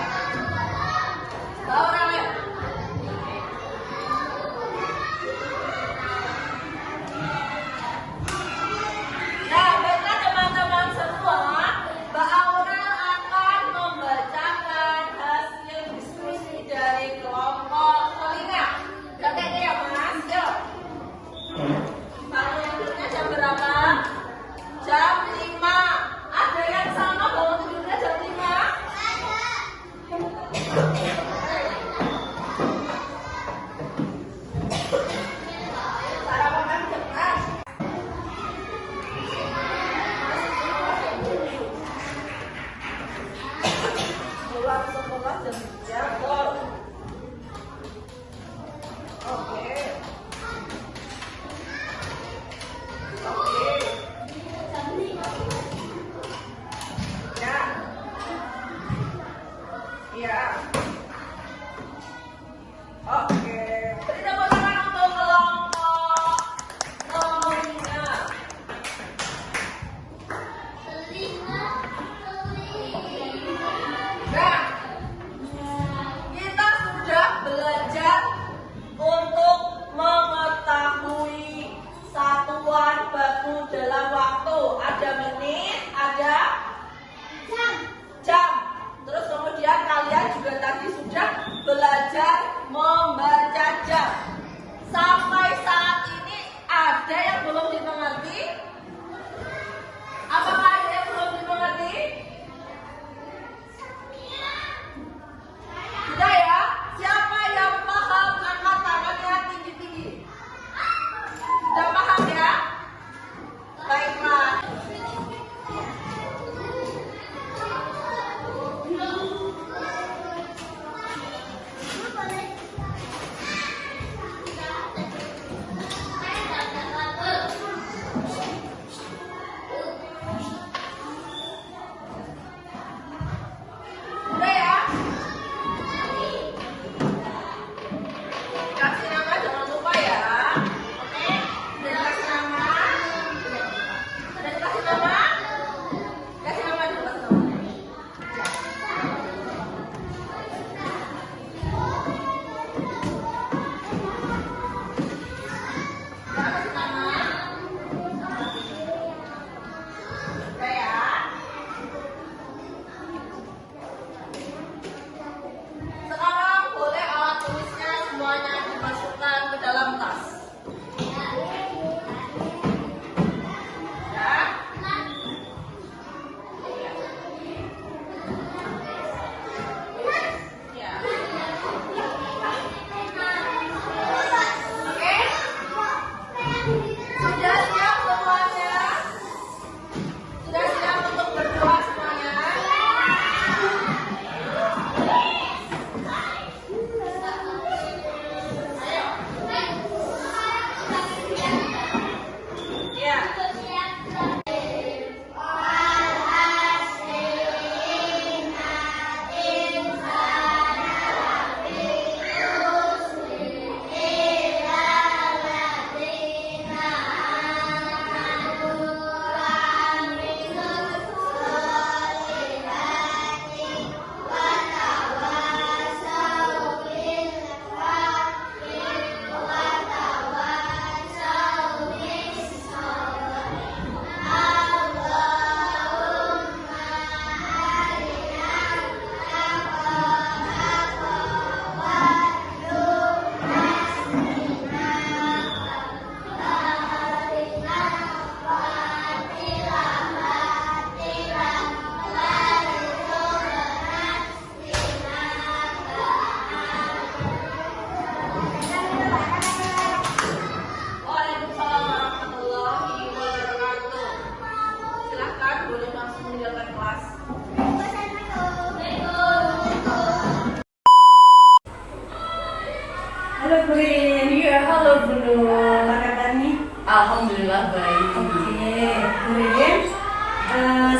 [SPEAKER 2] Bu Ririn.
[SPEAKER 1] Iya, halo Bu Nur.
[SPEAKER 2] Apa kabar nih?
[SPEAKER 1] Alhamdulillah baik.
[SPEAKER 2] Oke, Bu Ririn,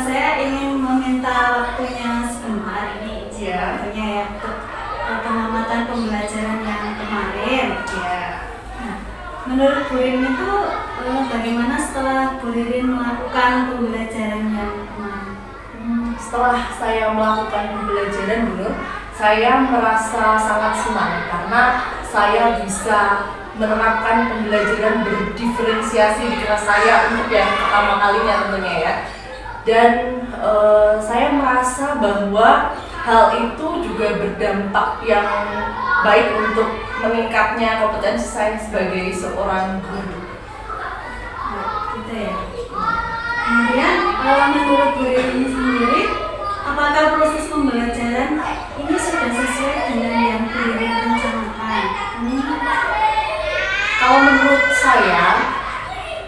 [SPEAKER 2] saya ingin meminta waktunya sebentar ini.
[SPEAKER 1] Iya.
[SPEAKER 2] Waktunya ya untuk pengamatan pembelajaran yang kemarin.
[SPEAKER 1] Iya.
[SPEAKER 2] Nah, menurut Bu Ririn itu bagaimana setelah Bu Ririn melakukan pembelajaran yang kemarin?
[SPEAKER 1] Setelah saya melakukan pembelajaran Bu Nur, saya merasa sangat senang karena saya bisa menerapkan pembelajaran berdiferensiasi di kelas saya untuk yang pertama kalinya tentunya ya. Dan saya merasa bahwa hal itu juga berdampak yang baik untuk meningkatnya kompetensi saya sebagai seorang guru.
[SPEAKER 2] Nah, gitu ya. Kemudian menurut Bu Ririn sendiri, apakah proses pembelajaran ini sudah sesuai dengan yang Bu Ririn rencanakan?
[SPEAKER 1] Kalau menurut saya,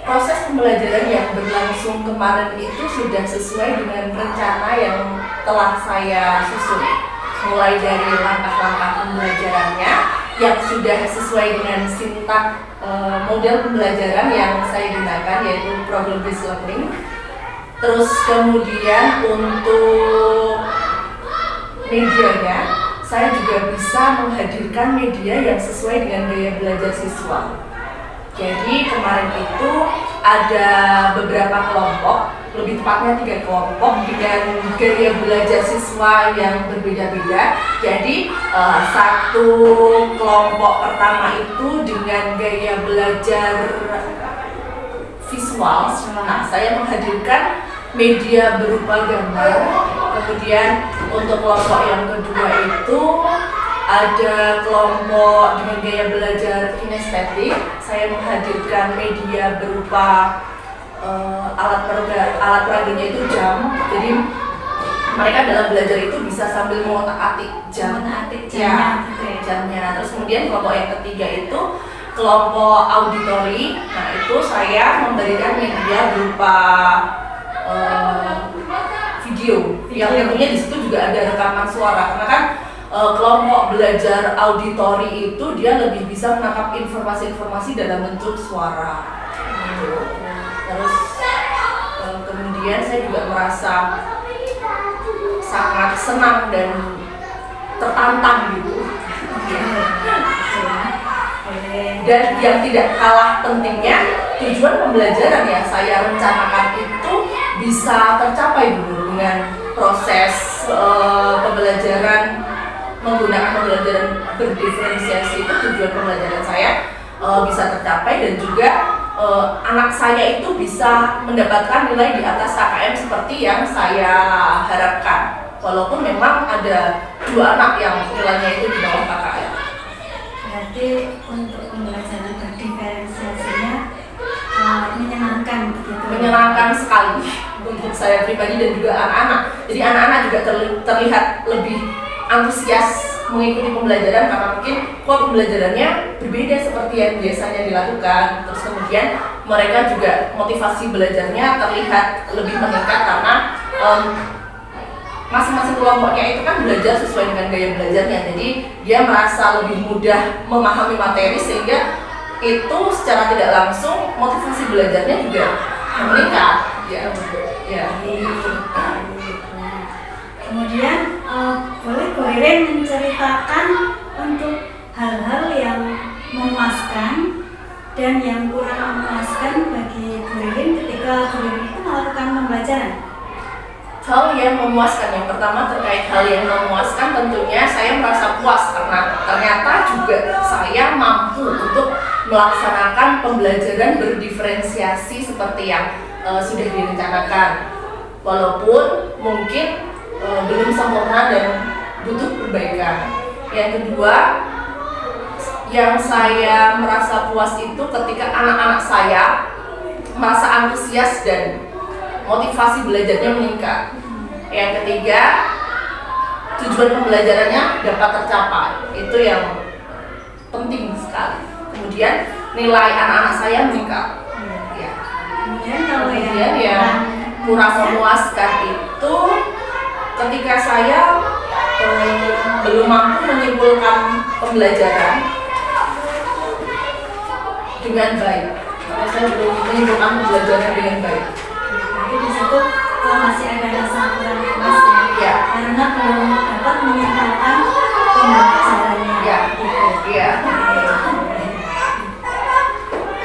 [SPEAKER 1] proses pembelajaran yang berlangsung kemarin itu sudah sesuai dengan rencana yang telah saya susun. Mulai dari langkah-langkah pembelajarannya yang sudah sesuai dengan sintak model pembelajaran yang saya gunakan, yaitu problem based learning. Terus kemudian untuk medianya, saya juga bisa menghadirkan media yang sesuai dengan gaya belajar siswa. Jadi kemarin itu ada beberapa kelompok, lebih tepatnya 3 kelompok dengan gaya belajar siswa yang berbeda-beda. Jadi satu kelompok pertama itu dengan gaya belajar visual. Nah, saya menghadirkan media berupa gambar. Kemudian untuk kelompok yang kedua itu ada kelompok dengan gaya belajar kinestetik. Saya menghadirkan media berupa alat peraganya itu jam. Jadi mereka dalam belajar itu bisa sambil mengotak-atik jam.
[SPEAKER 2] Mengotak-atik
[SPEAKER 1] Ya,
[SPEAKER 2] jamnya, gitu ya.
[SPEAKER 1] jamnya. Terus kemudian kelompok yang ketiga itu kelompok auditori. Nah, itu saya memberikan media berupa video. Yang tentunya di situ juga ada rekaman suara. Karena kan kelompok belajar auditori itu dia lebih bisa menangkap informasi-informasi dalam bentuk suara. Terus kemudian saya juga merasa sangat senang dan tertantang gitu. Dan yang tidak kalah pentingnya, tujuan pembelajaran yang saya rencanakan itu bisa tercapai dulu dengan proses pembelajaran menggunakan pembelajaran berdiferensiasi. Itu tujuan pembelajaran saya bisa tercapai, dan juga anak saya itu bisa mendapatkan nilai di atas KKM seperti yang saya harapkan, walaupun memang ada 2 anak yang nilainya itu di bawah KKM.
[SPEAKER 2] Berarti untuk pembelajaran berdiferensiasinya menyenangkan begitu?
[SPEAKER 1] Menyenangkan sekali untuk saya pribadi dan juga anak-anak. Jadi anak-anak juga terlihat lebih antusias mengikuti pembelajaran karena mungkin kok pembelajarannya berbeda seperti yang biasanya dilakukan. Terus kemudian mereka juga motivasi belajarnya terlihat lebih meningkat karena masing-masing kelompoknya itu kan belajar sesuai dengan gaya belajarnya. Jadi dia merasa lebih mudah memahami materi, sehingga itu secara tidak langsung motivasi belajarnya juga meningkat. Ya.
[SPEAKER 2] Kemudian boleh Bu Ririn menceritakan untuk hal-hal yang memuaskan dan yang kurang memuaskan bagi Bu Ririn ketika Bu Ririn itu melakukan pembelajaran.
[SPEAKER 1] Hal yang memuaskan, yang pertama terkait hal yang memuaskan, tentunya saya merasa puas karena ternyata juga saya mampu untuk melaksanakan pembelajaran berdiferensiasi seperti yang sudah direncanakan, walaupun mungkin belum sempurna dan butuh perbaikan. Yang kedua, yang saya merasa puas itu ketika anak-anak saya merasa antusias dan motivasi belajarnya meningkat. Yang ketiga, tujuan pembelajarannya dapat tercapai. Itu yang penting sekali. Kemudian nilai anak-anak saya meningkat. Ya.
[SPEAKER 2] Kemudian
[SPEAKER 1] yang kurang memuaskan itu ketika saya belum mampu menyimpulkan pembelajaran dengan baik. Maka saya belum menyimpulkan pembelajaran dengan baik.
[SPEAKER 2] Jadi di situ masih ada rasa kurang puas ya,
[SPEAKER 1] Ya.
[SPEAKER 2] karena belum dapat menyimpulkan pembelajarannya.
[SPEAKER 1] Ya.
[SPEAKER 2] Gitu.
[SPEAKER 1] Iya.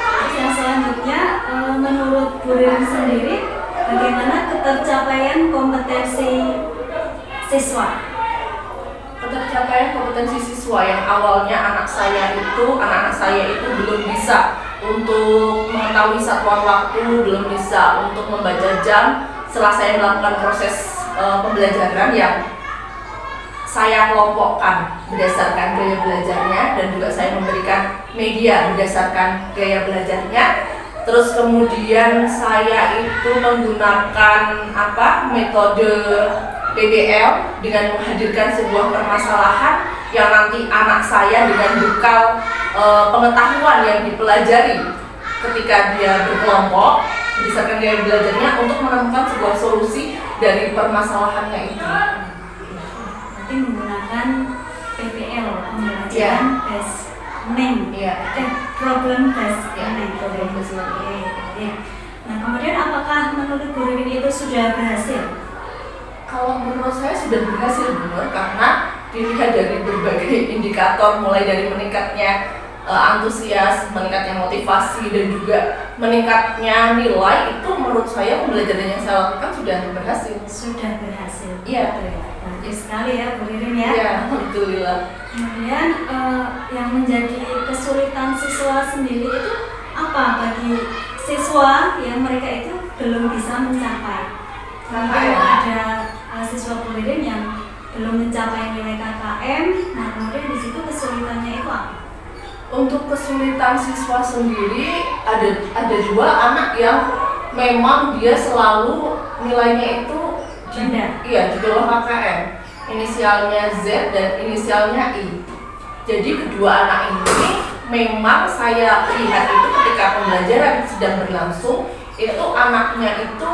[SPEAKER 2] Terus yang selanjutnya, menurut Bu Ririn sendiri, bagaimana ketercapaian kompetensi siswa?
[SPEAKER 1] Pencapaian kompetensi siswa yang awalnya anak-anak saya itu belum bisa untuk mengetahui satuan waktu, belum bisa untuk membaca jam. Setelah saya melakukan proses pembelajaran yang saya kelompokkan berdasarkan gaya belajarnya dan juga saya memberikan media berdasarkan gaya belajarnya. Terus kemudian saya itu menggunakan metode PBL dengan menghadirkan sebuah permasalahan yang nanti anak saya dengan bekal pengetahuan yang dipelajari ketika dia berkelompok berdasarkan gaya belajarnya untuk menemukan sebuah solusi dari permasalahannya itu.
[SPEAKER 2] Berarti menggunakan PBL, pembelajaran
[SPEAKER 1] Ya.
[SPEAKER 2] based learning,
[SPEAKER 1] Iya.
[SPEAKER 2] problem based
[SPEAKER 1] Ya,
[SPEAKER 2] learning.
[SPEAKER 1] problem based learning.
[SPEAKER 2] Oke. Nah, kemudian apakah menurut Bu Ririn itu sudah berhasil?
[SPEAKER 1] Kalau menurut saya sudah berhasil benar, karena dilihat dari berbagai indikator mulai dari meningkatnya antusias, meningkatnya motivasi dan juga meningkatnya nilai, itu menurut saya pembelajaran yang saya lakukan sudah berhasil.
[SPEAKER 2] Sudah berhasil.
[SPEAKER 1] Iya.
[SPEAKER 2] Bagus sekali ya Bu Ririn ya.
[SPEAKER 1] Iya, alhamdulillah.
[SPEAKER 2] Kemudian yang menjadi kesulitan siswa sendiri itu apa bagi siswa yang mereka itu belum bisa mencapai? Mungkin ada siswa Bu Ririn yang belum mencapai nilai KKM, nah kemudian di situ kesulitannya itu apa?
[SPEAKER 1] Untuk kesulitan siswa sendiri ada dua anak yang memang dia selalu nilainya itu
[SPEAKER 2] Rendah.
[SPEAKER 1] Iya, di bawah KKM. Inisialnya Z dan inisialnya I. Jadi kedua anak ini memang saya lihat itu ketika pembelajaran sedang berlangsung, itu anaknya itu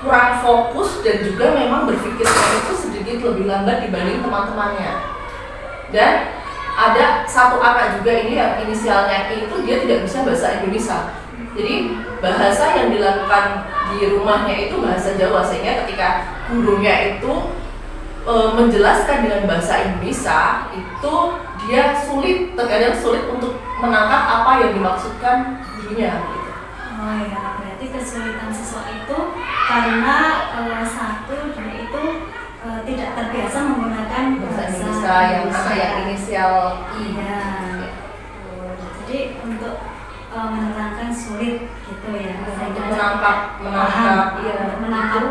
[SPEAKER 1] kurang fokus dan juga memang berpikirnya itu sedikit lebih lambat dibanding teman-temannya. Dan ada satu anak juga ini yang inisialnya I itu dia tidak bisa bahasa Indonesia. Jadi bahasa yang dilakukan di rumahnya itu bahasa Jawa, sehingga ketika gurunya itu menjelaskan dengan bahasa Indonesia itu dia terkadang sulit untuk menangkap apa yang dimaksudkan gurunya gitu.
[SPEAKER 2] Oh ya, berarti kesulitan siswa itu karena satu dia itu tidak terbiasa menggunakan
[SPEAKER 1] Bahasa Indonesia yang anak yang inisial I.
[SPEAKER 2] Iya. Jadi untuk menerangkan sulit gitu ya.
[SPEAKER 1] Untuk
[SPEAKER 2] Paham, menangkap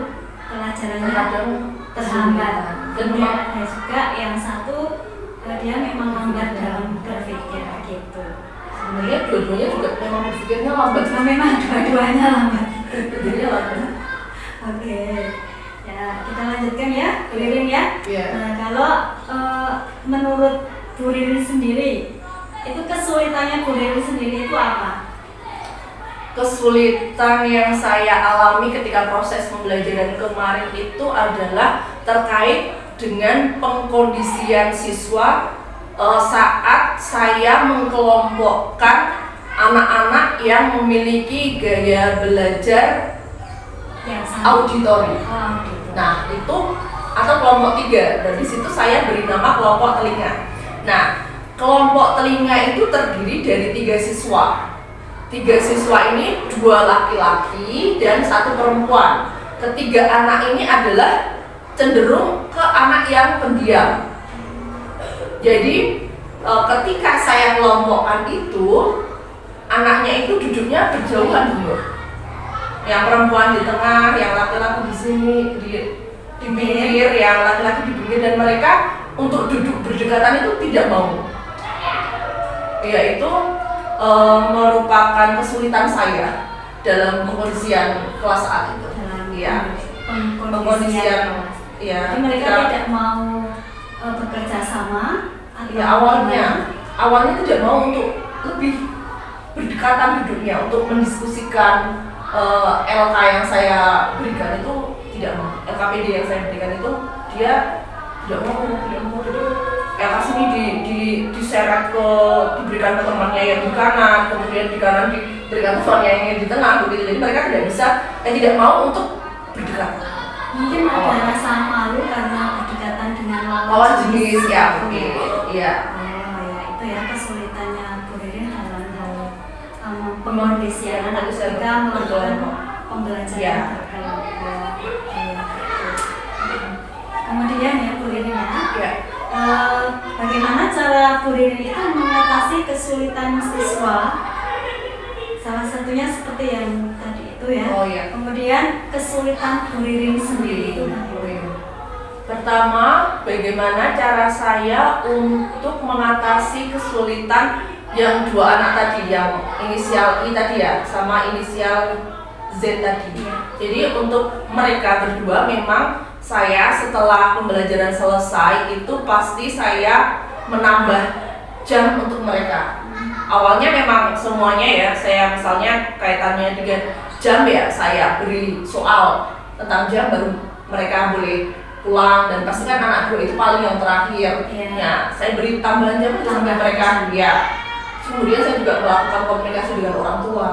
[SPEAKER 2] pelajarannya
[SPEAKER 1] terkadang
[SPEAKER 2] terhambat.
[SPEAKER 1] Dan
[SPEAKER 2] Kemudian ada juga yang satu dia memang lambat dalam berpikir gitu.
[SPEAKER 1] sebenarnya dua-duanya juga memang berpikirnya lambat.
[SPEAKER 2] Nah, memang dua-duanya lambat.
[SPEAKER 1] Berpikirnya lambat.
[SPEAKER 2] Oke, ya kita lanjutkan ya, Bu Ririn ya.
[SPEAKER 1] Iya.
[SPEAKER 2] Nah, kalau menurut Bu Ririn sendiri, itu kesulitannya Bu Ririn sendiri itu apa?
[SPEAKER 1] Kesulitan yang saya alami ketika proses pembelajaran kemarin itu adalah terkait dengan pengkondisian siswa saat saya mengkelompokkan anak-anak yang memiliki gaya belajar
[SPEAKER 2] Yang sama.
[SPEAKER 1] auditori.
[SPEAKER 2] Oh, gitu.
[SPEAKER 1] Nah, itu atau kelompok 3, dan di situ saya beri nama kelompok telinga. Nah, kelompok telinga itu terdiri dari 3 siswa. 3 siswa ini 2 laki-laki dan 1 perempuan. Ketiga anak ini adalah cenderung ke anak yang pendiam. Jadi ketika saya kelompokkan itu, anaknya itu duduknya berjauhan dulu. Yang perempuan di tengah, yang laki-laki di sini di pinggir, yang laki-laki di pinggir, dan mereka untuk duduk berdekatan itu tidak mau. Yaitu merupakan kesulitan saya dalam pengkondisian kelas A itu.
[SPEAKER 2] Dalam
[SPEAKER 1] Iya.
[SPEAKER 2] pengkondisian.
[SPEAKER 1] Iya.
[SPEAKER 2] Jadi mereka
[SPEAKER 1] Tidak-
[SPEAKER 2] tidak mau bekerja sama atau
[SPEAKER 1] Ya, awalnya tidak mau untuk lebih berdekatan duduknya untuk mendiskusikan LK yang saya berikan itu tidak mau. LKPD yang saya berikan itu dia tidak mau duduk LKS ini diseret diberikan ke temannya yang di kanan, kemudian di kanan diberikan temannya yang di tengah begitu. Jadi mereka tidak mau untuk berdekat.
[SPEAKER 2] Mungkin ada rasa malu karena berdekatan dengan
[SPEAKER 1] Lawan jenis ya, oke, iya.
[SPEAKER 2] Oh ya, itu ya kesulitannya Bu Ririn dalam hal pengkondisian anak ketika melakukan pembelajaran
[SPEAKER 1] Ya.
[SPEAKER 2] berkelompok. Ya, betul. Kemudian ya Bu Ririn
[SPEAKER 1] Ya.
[SPEAKER 2] bagaimana cara Bu Ririn itu mengatasi kesulitan siswa? Salah satunya seperti yang tadi itu ya.
[SPEAKER 1] Oh iya.
[SPEAKER 2] Kemudian kesulitan Bu Ririn sendiri itu
[SPEAKER 1] Pertama, bagaimana cara saya untuk mengatasi kesulitan yang dua anak tadi, yang inisial I tadi ya, sama inisial Z tadi. Jadi untuk mereka berdua memang saya setelah pembelajaran selesai itu pasti saya menambah jam untuk mereka. Awalnya memang semuanya ya, saya misalnya kaitannya dengan jam ya, saya beri soal tentang jam baru mereka boleh pulang, dan pasti kan anak gue itu paling yang terakhir. Ya, saya beri tambahan jam sampai mereka ya. Kemudian saya juga melakukan komunikasi dengan orang tua.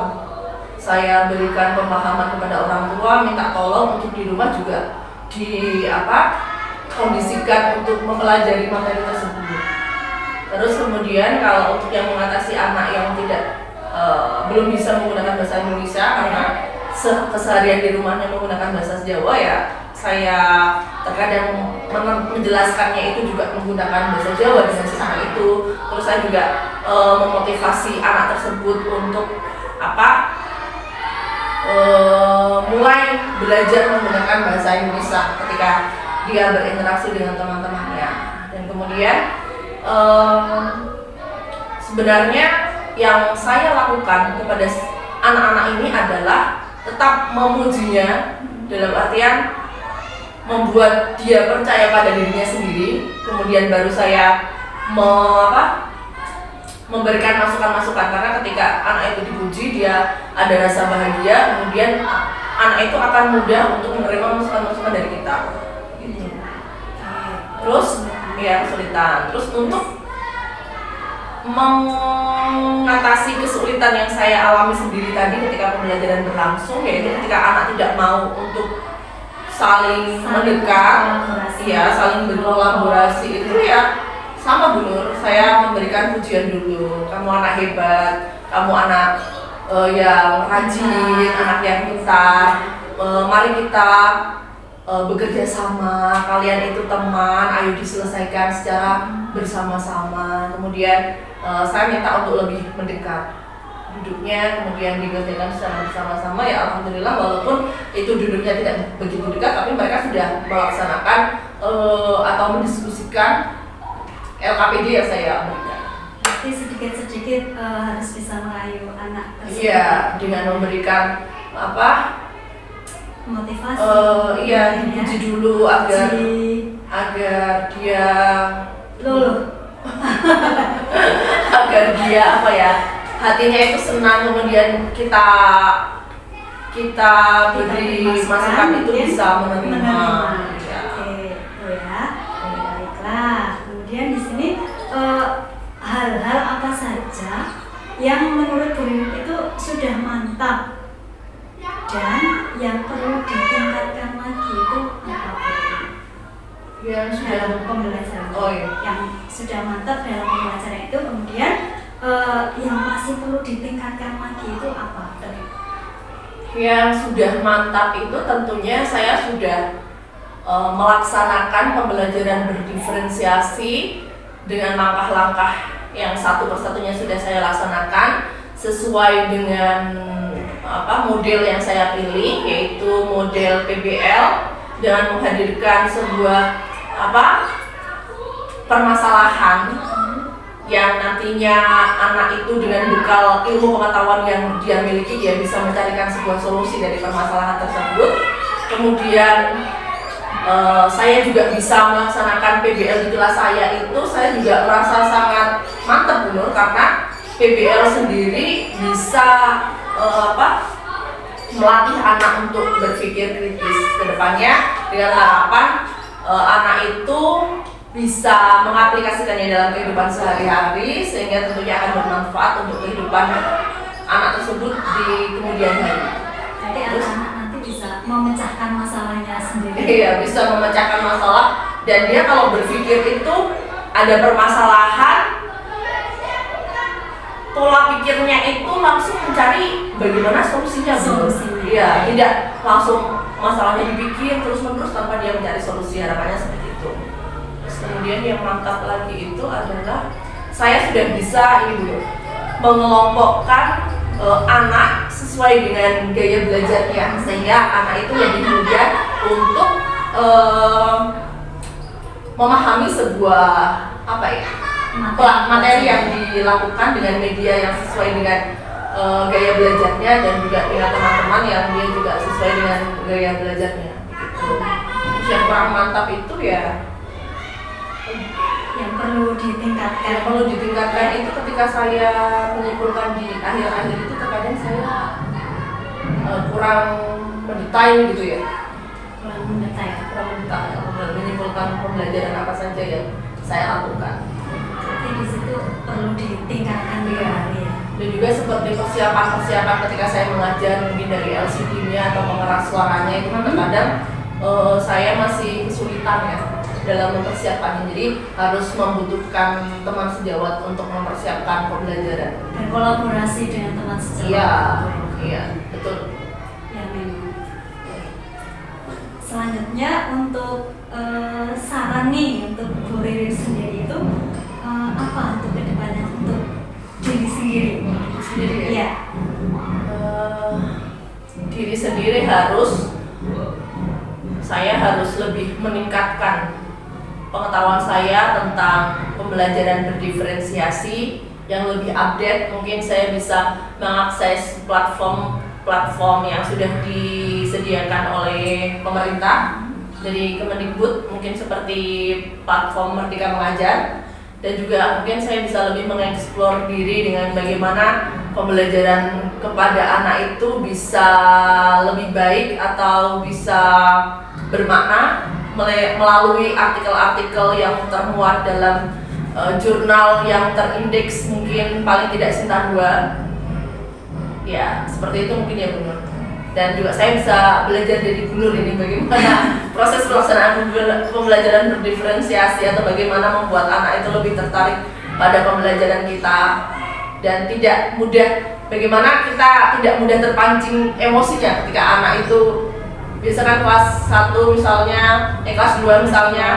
[SPEAKER 1] Saya berikan pemahaman kepada orang tua, minta tolong untuk di rumah juga kondisikan untuk mempelajari materi tersebut. Terus kemudian kalau untuk yang mengatasi anak yang belum bisa menggunakan bahasa Indonesia karena keseharian di rumahnya menggunakan bahasa Jawa ya, saya terkadang menjelaskannya itu juga menggunakan bahasa Jawa dengan si anak itu. Terus saya juga memotivasi anak tersebut untuk mulai belajar menggunakan bahasa Indonesia ketika dia berinteraksi dengan teman-temannya. Dan kemudian sebenarnya yang saya lakukan kepada anak-anak ini adalah tetap memujinya, dalam artian membuat dia percaya pada dirinya sendiri. Kemudian baru saya memberikan masukan-masukan, karena ketika anak itu dipuji dia ada rasa bahagia, kemudian anak itu akan mudah untuk menerima masukan-masukan dari kita gitu. Terus ya kesulitan, terus untuk mengatasi kesulitan yang saya alami sendiri tadi ketika pembelajaran berlangsung, yaitu ketika anak tidak mau untuk saling mendekat, ya saling berkolaborasi, itu ya sama Bu Nur, saya memberikan pujian dulu. Kamu anak hebat, kamu anak yang rajin, anak yang pintar. Mari kita bekerja sama, kalian itu teman, ayo diselesaikan secara bersama-sama. Kemudian saya minta untuk lebih mendekat duduknya, kemudian dikerjakan secara bersama-sama. Ya alhamdulillah, walaupun itu duduknya tidak begitu dekat, tapi mereka sudah melaksanakan atau mendiskusikan LKPD yang saya berikan.
[SPEAKER 2] Berarti sedikit-sedikit harus bisa merayu anak tersebut.
[SPEAKER 1] Iya, dengan memberikan
[SPEAKER 2] motivasi.
[SPEAKER 1] Iya, dipuji dulu agar dia agar dia hatinya itu senang, kemudian kita beri masukan itu bisa menerima. Ya.
[SPEAKER 2] Oke, ya. Baiklah. Kemudian di sini hal-hal apa saja yang menurut Bu Ririn itu sudah mantap dan yang perlu ditingkatkan lagi itu apa?
[SPEAKER 1] Yang sudah
[SPEAKER 2] dalam pembelajaran.
[SPEAKER 1] Oh iya.
[SPEAKER 2] Yang sudah mantap dalam pembelajaran itu, kemudian yang masih perlu ditingkatkan lagi itu apa?
[SPEAKER 1] Yang sudah mantap itu tentunya saya sudah melaksanakan pembelajaran berdiferensiasi dengan langkah-langkah yang satu persatunya sudah saya laksanakan sesuai dengan model yang saya pilih, yaitu model PBL, dengan menghadirkan sebuah permasalahan yang nantinya anak itu dengan bekal ilmu pengetahuan yang dia miliki, dia bisa mencarikan sebuah solusi dari permasalahan tersebut. Kemudian saya juga bisa melaksanakan PBL di kelas saya itu, saya juga merasa sangat mantap Bu Nur, karena PBL sendiri bisa melatih anak untuk berpikir kritis ke depannya, dengan harapan anak itu bisa mengaplikasikannya dalam kehidupan sehari-hari sehingga tentunya akan bermanfaat untuk kehidupan anak tersebut di kemudian hari.
[SPEAKER 2] Jadi anak-anak nanti bisa memecahkan masalahnya sendiri.
[SPEAKER 1] Iya, bisa memecahkan masalah, dan dia kalau berpikir itu ada permasalahan, pola pikirnya itu langsung mencari bagaimana solusinya.
[SPEAKER 2] Solusinya.
[SPEAKER 1] Iya, tidak langsung masalahnya dipikir terus-menerus tanpa dia mencari solusi. Harapannya seperti itu. Terus kemudian yang mantap lagi itu adalah saya sudah bisa ini dulu mengelompokkan anak sesuai dengan gaya belajarnya, sehingga anak itu lebih mudah untuk memahami sebuah materi yang dilakukan dengan media yang sesuai dengan gaya belajarnya, dan juga dengan teman-teman yang dia juga sesuai dengan gaya belajarnya gitu. Terus yang kurang mantap itu ya
[SPEAKER 2] yang perlu ditingkatkan.
[SPEAKER 1] Itu ketika saya menyimpulkan di akhir-akhir itu, terkadang saya kurang mendetail gitu ya,
[SPEAKER 2] Kurang mendetail.
[SPEAKER 1] menyimpulkan pembelajaran apa saja yang saya lakukan.
[SPEAKER 2] Jadi di situ perlu ditingkatkan kembali ya.
[SPEAKER 1] Dan juga seperti persiapan ketika saya mengajar, mungkin dari LCD-nya atau pengeras suaranya itu kan terkadang saya masih kesulitan ya dalam mempersiapkannya, jadi harus membutuhkan teman sejawat untuk mempersiapkan pembelajaran
[SPEAKER 2] Dan kolaborasi dengan teman sejawat.
[SPEAKER 1] Iya, betul.
[SPEAKER 2] Ya memang. Selanjutnya untuk saran nih untuk Bu Ririn sendiri itu apa untuk kedepannya untuk diri sendiri? Iya.
[SPEAKER 1] Diri sendiri saya harus lebih meningkatkan pengetahuan saya tentang pembelajaran berdiferensiasi yang lebih update. Mungkin saya bisa mengakses platform yang sudah disediakan oleh pemerintah dari Kemendikbud, mungkin seperti platform Merdeka Mengajar, dan juga mungkin saya bisa lebih mengeksplor diri dengan bagaimana pembelajaran kepada anak itu bisa lebih baik atau bisa bermakna melalui artikel-artikel yang termuat dalam jurnal yang terindeks mungkin paling tidak Sinta 2. Ya, seperti itu mungkin ya Bunur. Dan juga saya bisa belajar dari Bunur ini bagaimana proses pelaksanaan pembelajaran berdiferensiasi, atau bagaimana membuat anak itu lebih tertarik pada pembelajaran kita, dan tidak mudah, bagaimana kita tidak mudah terpancing emosinya ketika anak itu biasanya kelas 1 misalnya, kelas 2 misalnya,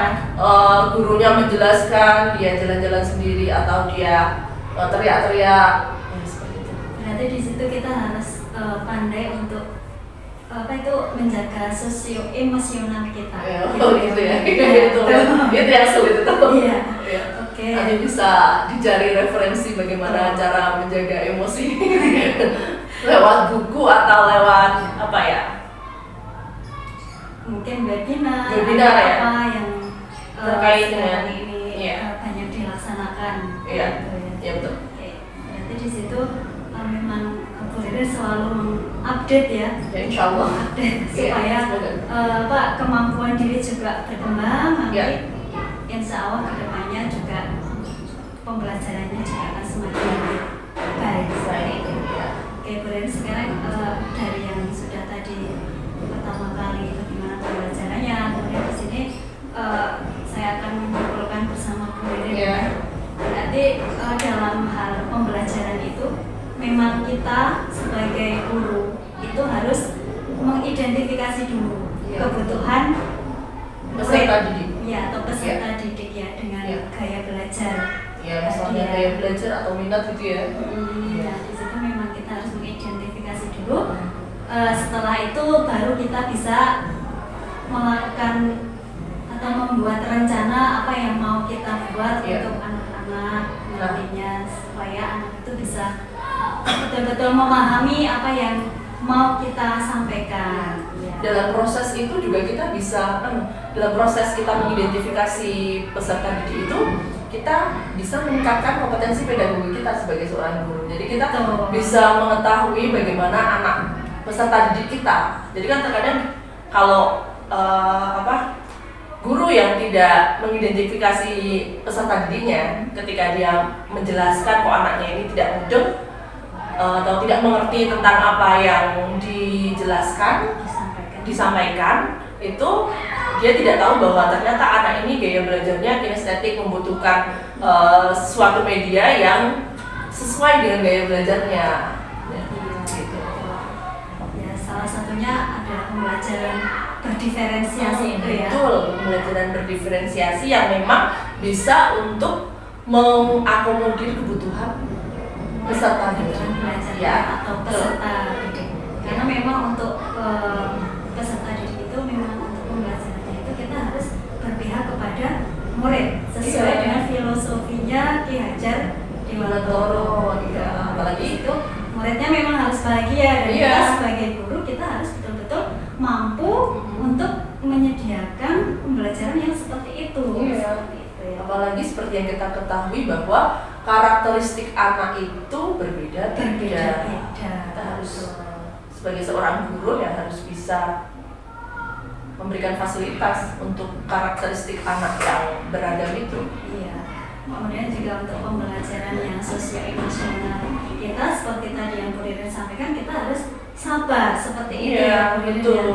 [SPEAKER 1] gurunya menjelaskan, dia jalan-jalan sendiri atau dia teriak-teriak, ya, seperti itu.
[SPEAKER 2] Berarti di situ kita harus pandai untuk menjaga sosio emosional kita.
[SPEAKER 1] Gitu ya. Itu yang sulit itu.
[SPEAKER 2] Iya. Oke.
[SPEAKER 1] Nanti bisa dicari referensi bagaimana cara menjaga emosi lewat buku atau lewat apa ya?
[SPEAKER 2] Mungkin webinar
[SPEAKER 1] ya,
[SPEAKER 2] apa yang
[SPEAKER 1] terkait dengan
[SPEAKER 2] ini banyak dilaksanakan.
[SPEAKER 1] Iya.
[SPEAKER 2] Gitu ya.
[SPEAKER 1] Iya betul.
[SPEAKER 2] Oke. Berarti di situ memang Bu Ririn selalu mengupdate ya.
[SPEAKER 1] Ya, insya Allah.
[SPEAKER 2] Update supaya kemampuan diri juga berkembang. Nanti insya Allah kedepannya juga pembelajarannya juga akan semakin baik. Oke Bu Ririn, sekarang dari yang sudah tadi pertama kali bagaimana pembelajarannya, kemudian di sini saya akan menyimpulkan bersama Bu Ririn. Berarti dalam hal pembelajaran itu memang kita sebagai guru itu harus mengidentifikasi dulu kebutuhan
[SPEAKER 1] peserta didik.
[SPEAKER 2] Ya, atau peserta didik ya dengan gaya belajar.
[SPEAKER 1] Ya, misalnya gaya belajar atau minat gitu ya.
[SPEAKER 2] Nah, di situ memang kita harus mengidentifikasi dulu. Setelah itu baru kita bisa melakukan atau membuat rencana apa yang mau kita buat untuk anak-anak nantinya, supaya anak itu bisa betul-betul memahami apa yang mau kita sampaikan.
[SPEAKER 1] Dalam proses itu juga kita bisa, dalam proses kita mengidentifikasi peserta didik itu, kita bisa meningkatkan kompetensi pedagogi kita sebagai seorang guru. Jadi kita bisa mengetahui bagaimana anak peserta didik kita. Jadi kan terkadang kalau guru yang tidak mengidentifikasi peserta didiknya ketika dia menjelaskan kok anaknya ini tidak mudeng atau tidak mengerti tentang apa yang dijelaskan, disampaikan, itu dia tidak tahu bahwa ternyata anak ini gaya belajarnya kinestetik, membutuhkan suatu media yang sesuai dengan gaya belajarnya. Gitu.
[SPEAKER 2] Ya, salah satunya ada pembelajaran berdiferensiasi itu ya.
[SPEAKER 1] Betul, pembelajaran berdiferensiasi yang memang bisa untuk mengakomodir kebutuhan peserta didik.
[SPEAKER 2] Belajar
[SPEAKER 1] Ya,
[SPEAKER 2] atau peserta didik. Karena memang untuk peserta didik itu memang untuk pembelajarannya itu kita harus berpihak kepada murid sesuai dengan filosofinya Ki Hajar Dewantoro.
[SPEAKER 1] Ya, apalagi
[SPEAKER 2] itu muridnya memang harus bahagia dan kita sebagai guru kita harus betul-betul mampu untuk menyediakan pembelajaran yang seperti itu. Seperti itu ya.
[SPEAKER 1] Apalagi seperti yang kita ketahui bahwa karakteristik anak itu berbeda-beda. Kita harus sebagai seorang guru ya harus bisa memberikan fasilitas untuk karakteristik anak yang beragam itu.
[SPEAKER 2] Iya. Kemudian juga untuk pembelajaran yang sosio-emosional kita seperti tadi yang Bu Ririn sampaikan, kita harus sabar seperti itu ya Bu Ririn,
[SPEAKER 1] betul.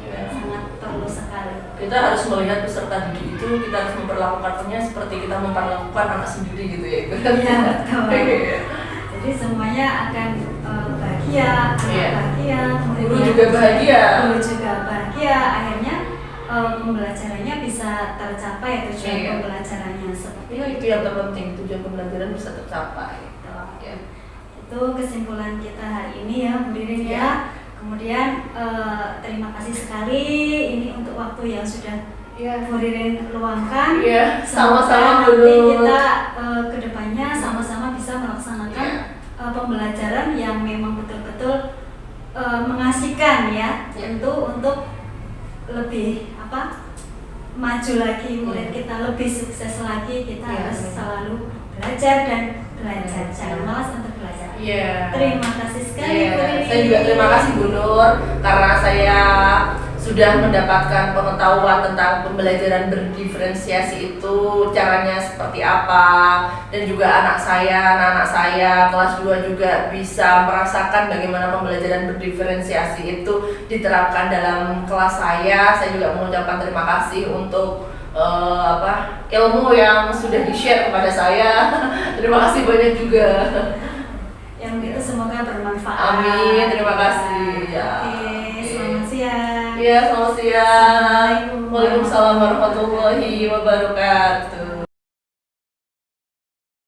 [SPEAKER 2] Ya. Sangat perlu sekali.
[SPEAKER 1] Kita harus melihat peserta didik itu, kita harus memperlakukannya seperti kita memperlakukan anak sendiri gitu ya.
[SPEAKER 2] Iya betul. Jadi semuanya akan bahagia, bahagia,
[SPEAKER 1] guru juga bahagia.
[SPEAKER 2] Guru juga bahagia, akhirnya pembelajarannya bisa tercapai, tujuan pembelajarannya seperti
[SPEAKER 1] itu yang terpenting, tujuan pembelajaran bisa tercapai.
[SPEAKER 2] Ya. Itu kesimpulan kita hari ini ya Bu Ririn ya. Kemudian terima kasih sekali ini untuk waktu yang sudah Bu Ririn luangkan.
[SPEAKER 1] Sama-sama
[SPEAKER 2] nanti
[SPEAKER 1] dulu.
[SPEAKER 2] kita kedepannya sama-sama bisa melaksanakan pembelajaran yang memang betul-betul mengasihkan ya. Tentu untuk lebih maju lagi, murid kita lebih sukses lagi, kita harus selalu belajar dan belajar, jangan malas untuk belajar. Terima kasih sekali Bu Ririn.
[SPEAKER 1] Saya juga terima kasih Bu Nur karena saya sudah mendapatkan pengetahuan tentang pembelajaran berdiferensiasi itu caranya seperti apa, dan juga anak saya kelas 2 juga bisa merasakan bagaimana pembelajaran berdiferensiasi itu diterapkan dalam kelas saya. Saya juga mengucapkan terima kasih untuk ilmu yang sudah di-share kepada saya. Terima kasih banyak juga.
[SPEAKER 2] Yang itu semoga bermanfaat.
[SPEAKER 1] Amin, terima kasih.
[SPEAKER 2] Oke, selamat siang.
[SPEAKER 1] Selamat siang. Waalaikumsalam warahmatullahi wabarakatuh.